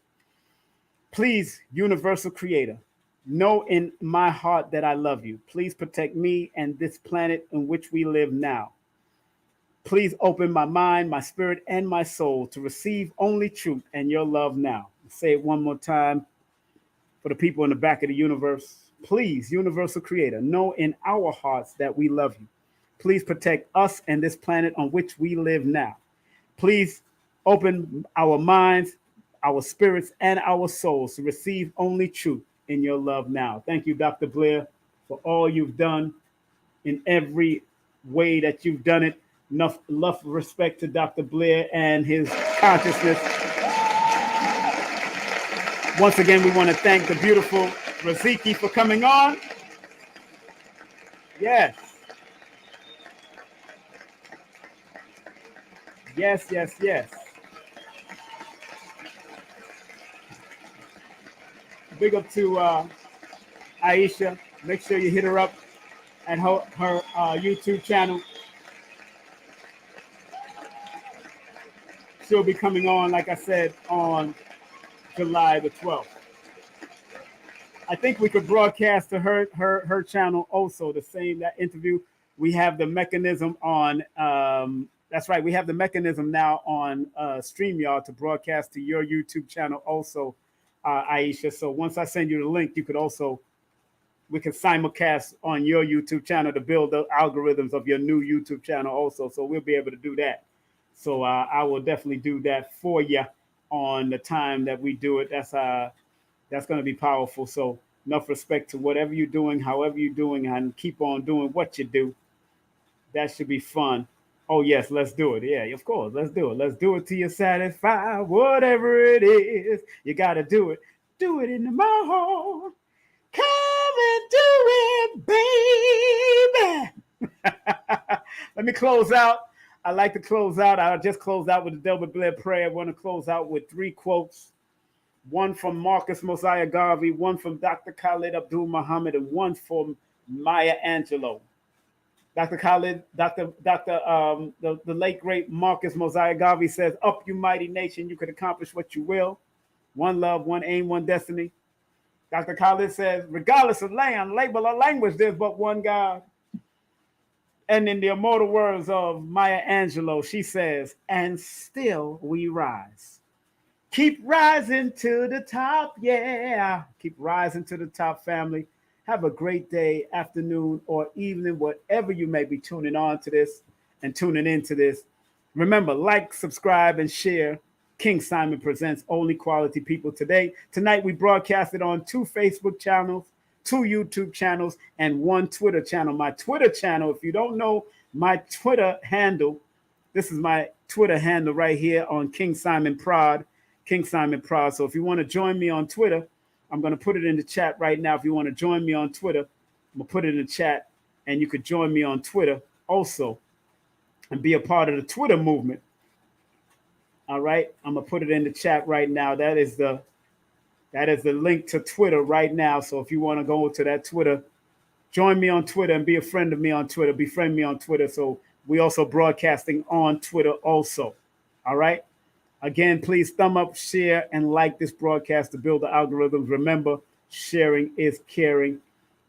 Speaker 2: Please, universal creator, know in my heart that I love you. Please protect me and this planet in which we live now. Please open my mind, my spirit, and my soul to receive only truth and your love now. I'll say it one more time for the people in the back of the universe. Please, universal creator, know in our hearts that we love you. Please protect us and this planet on which we live now. Please open our minds, our spirits, and our souls to receive only truth in your love now. Thank you, Dr. Blair, for all you've done in every way that you've done it. Enough love, respect to Dr. Blair and his consciousness. Once again, we want to thank the beautiful Riziki for coming on. Yes. Yes, yes, yes. Big up to Aisha. Make sure you hit her up at her YouTube channel. She'll be coming on, like I said, on July the 12th. I think we could broadcast to her channel also, the same, that interview. We have the mechanism on, that's right, we have the mechanism now on StreamYard to broadcast to your YouTube channel also, Aisha. So once I send you the link, you could also, we can simulcast on your YouTube channel to build the algorithms of your new YouTube channel also. So we'll be able to do that. So I will definitely do that for you on the time that we do it. That's going to be powerful. So enough respect to whatever you're doing, however you're doing, and keep on doing what you do. That should be fun. Oh, yes, let's do it. Yeah, of course. Let's do it. Let's do it till you're satisfied. Whatever it is, you got to do it. Do it in my heart. Come and do it, baby. Let me close out. I like to close out. I just closed out with the Delbert Blair prayer. I want to close out with 3 quotes. One from Marcus Mosiah Garvey, one from Dr. Khalid Abdul Muhammad, and one from Maya Angelou. Dr. Khalid, the late great Marcus Mosiah Garvey says, "Up, you mighty nation, you can accomplish what you will. One love, one aim, one destiny." Dr. Khalid says, "Regardless of land, label, or language, there's but one God." And in the immortal words of Maya Angelou, she says, "And still we rise. Keep rising to the top, yeah. Keep rising to the top, family. Have a great day, afternoon, or evening, whatever you may be tuning on to this and tuning into this. Remember, like, subscribe, and share. King Simon presents Only Quality People today. Tonight, we broadcasted on 2 Facebook channels, 2 YouTube channels, and 1 Twitter channel. My Twitter channel, if you don't know my Twitter handle, this is my Twitter handle right here on King Simon Prod. King Simon Prod. So if you want to join me on Twitter, I'm going to put it in the chat right now. If you want to join me on Twitter, I'm going to put it in the chat, and you could join me on Twitter also and be a part of the Twitter movement. All right. I'm going to put it in the chat right now. That is the link to Twitter right now. So if you want to go to that Twitter, join me on Twitter and be a friend of me on Twitter. Befriend me on Twitter. So we also broadcasting on Twitter also. All right. Again, please thumb up, share, and like this broadcast to build the algorithms. Remember, sharing is caring.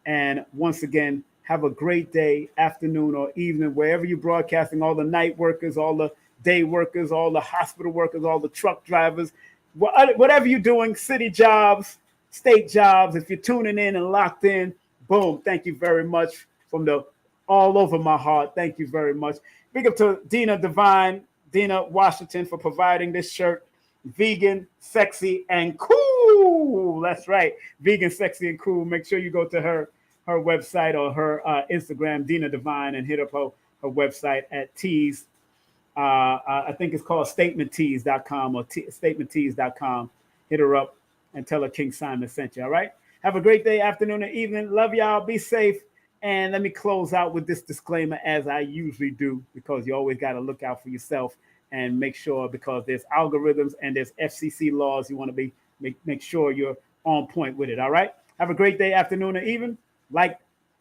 Speaker 2: And once again, have a great day, afternoon, or evening, wherever you're broadcasting, all the night workers, all the day workers, all the hospital workers, all the truck drivers, whatever you're doing, city jobs, state jobs, if you're tuning in and locked in, boom, thank you very much from the all over my heart. Thank you very much. Big up to Dina Washington for providing this shirt.
Speaker 1: Vegan, Sexy, and Cool. That's right. Vegan, Sexy, and Cool. Make sure you go to her website or her Instagram, Dina Divine, and hit up her website at Tees. I think it's called statementtees.com or statementtees.com. Hit her up and tell her King Simon sent you. All right. Have a great day, afternoon, and evening. Love y'all. Be safe. And let me close out with this disclaimer, as I usually do, because you always got to look out for yourself and make sure, because there's algorithms and there's FCC laws. You want to make sure you're on point with it. All right. Have a great day, afternoon, or evening. Like,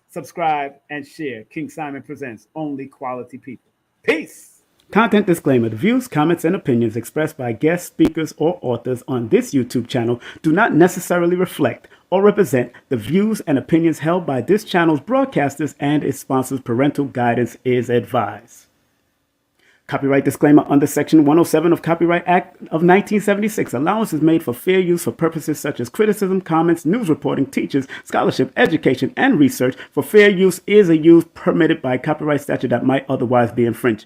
Speaker 1: subscribe, and share. King Simon presents only quality people. Peace.
Speaker 2: Content disclaimer. The views, comments, and opinions expressed by guest speakers or authors on this YouTube channel do not necessarily reflect or represent the views and opinions held by this channel's broadcasters and its sponsors. Parental guidance is advised. Copyright disclaimer under Section 107 of Copyright Act of 1976. Allowance is made for fair use for purposes such as criticism, comments, news reporting, teachers, scholarship, education, and research. For fair use is a use permitted by copyright statute that might otherwise be infringed.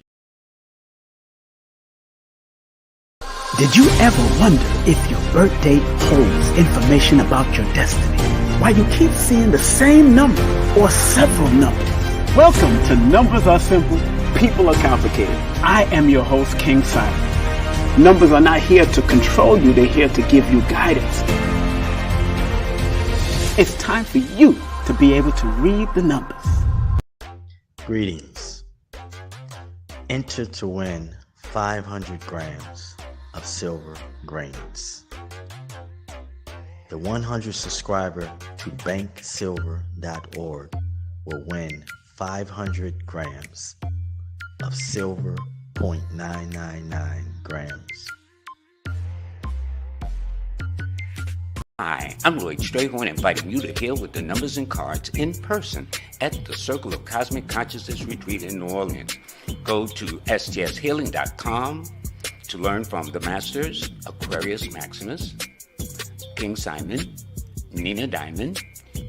Speaker 8: Did you ever wonder if your birth date holds information about your destiny? Why you keep seeing the same number or several numbers?
Speaker 2: Welcome to Numbers Are Simple, People Are Complicated. I am your host, King Simon. Numbers are not here to control you, they're here to give you guidance. It's time for you to be able to read the numbers.
Speaker 4: Greetings. Enter to win 500 grams of silver grains. The 100 subscriber to banksilver.org will win 500 grams of silver, 0.999 grams.
Speaker 5: Hi, I'm Lloyd Strayhorn, inviting you to heal with the numbers and cards in person at the Circle of Cosmic Consciousness Retreat in New Orleans. Go to stshealing.com to learn from the Masters, Aquarius Maximus, King Simon, Nina Diamond,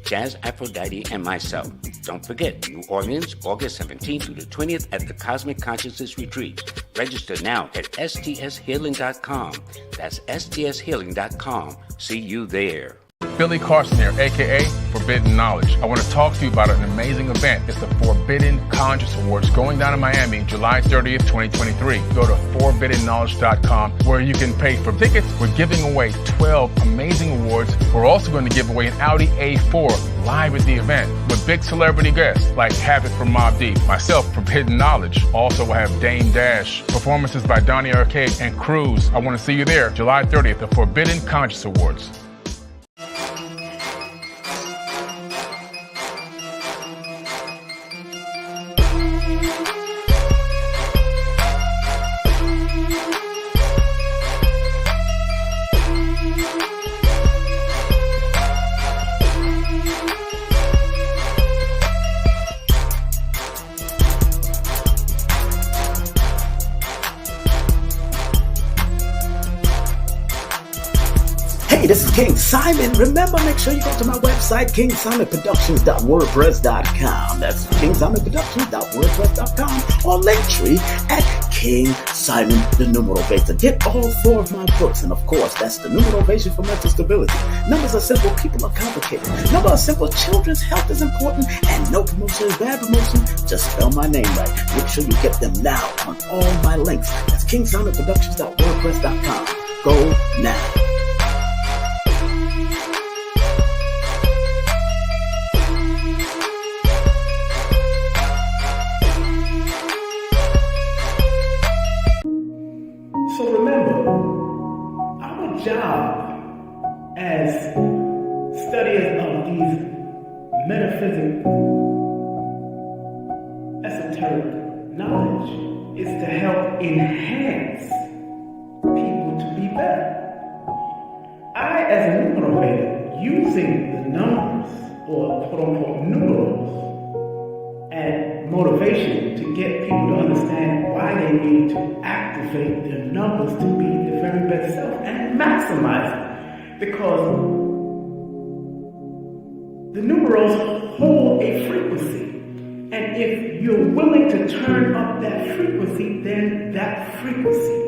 Speaker 5: Jazz Aphrodite, and myself. Don't forget, New Orleans, August 17th through the 20th at the Cosmic Consciousness Retreat. Register now at stshealing.com. That's stshealing.com. See you there.
Speaker 3: Billy Carson here, aka Forbidden Knowledge. I want to talk to you about an amazing event. It's the Forbidden Conscious Awards going down in Miami, July 30th, 2023. Go to forbiddenknowledge.com where you can pay for tickets. We're giving away 12 amazing awards. We're also going to give away an Audi A4 live at the event with big celebrity guests like Havoc from Mobb Deep, myself, Forbidden Knowledge. Also, we'll have Dame Dash, performances by Donnie Arcade and Cruz. I want to see you there, July 30th, the Forbidden Conscious Awards.
Speaker 8: Hey, this is King Simon. Remember, make sure you go to my website, kingsimonproductions.wordpress.com. That's kingsimonproductions.wordpress.com or Linktree at King Simon the Numerovator. Get all 4 of my books, and of course, that's the Numerovation for Mental Stability. Numbers are simple, people are complicated. Numbers are simple, children's health is important, and no promotion is bad promotion. Just spell my name right. Make sure you get them now on all my links. That's kingsimonproductions.wordpress.com. Go now.
Speaker 2: So remember, our job as studiers of these metaphysical, esoteric knowledge is to help enhance people to be better. I, as a numerovator, using the numbers, or quote-unquote numerals, and motivation to get people to understand why they need to activate their numbers to be the very best self and maximize it. Because the numerals hold a frequency. And if you're willing to turn up that frequency, then that frequency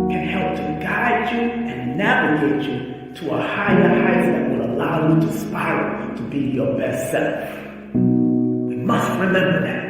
Speaker 2: can help to guide guide you and navigate you to a higher heights that will allow you to spiral to be your best self. We must remember that.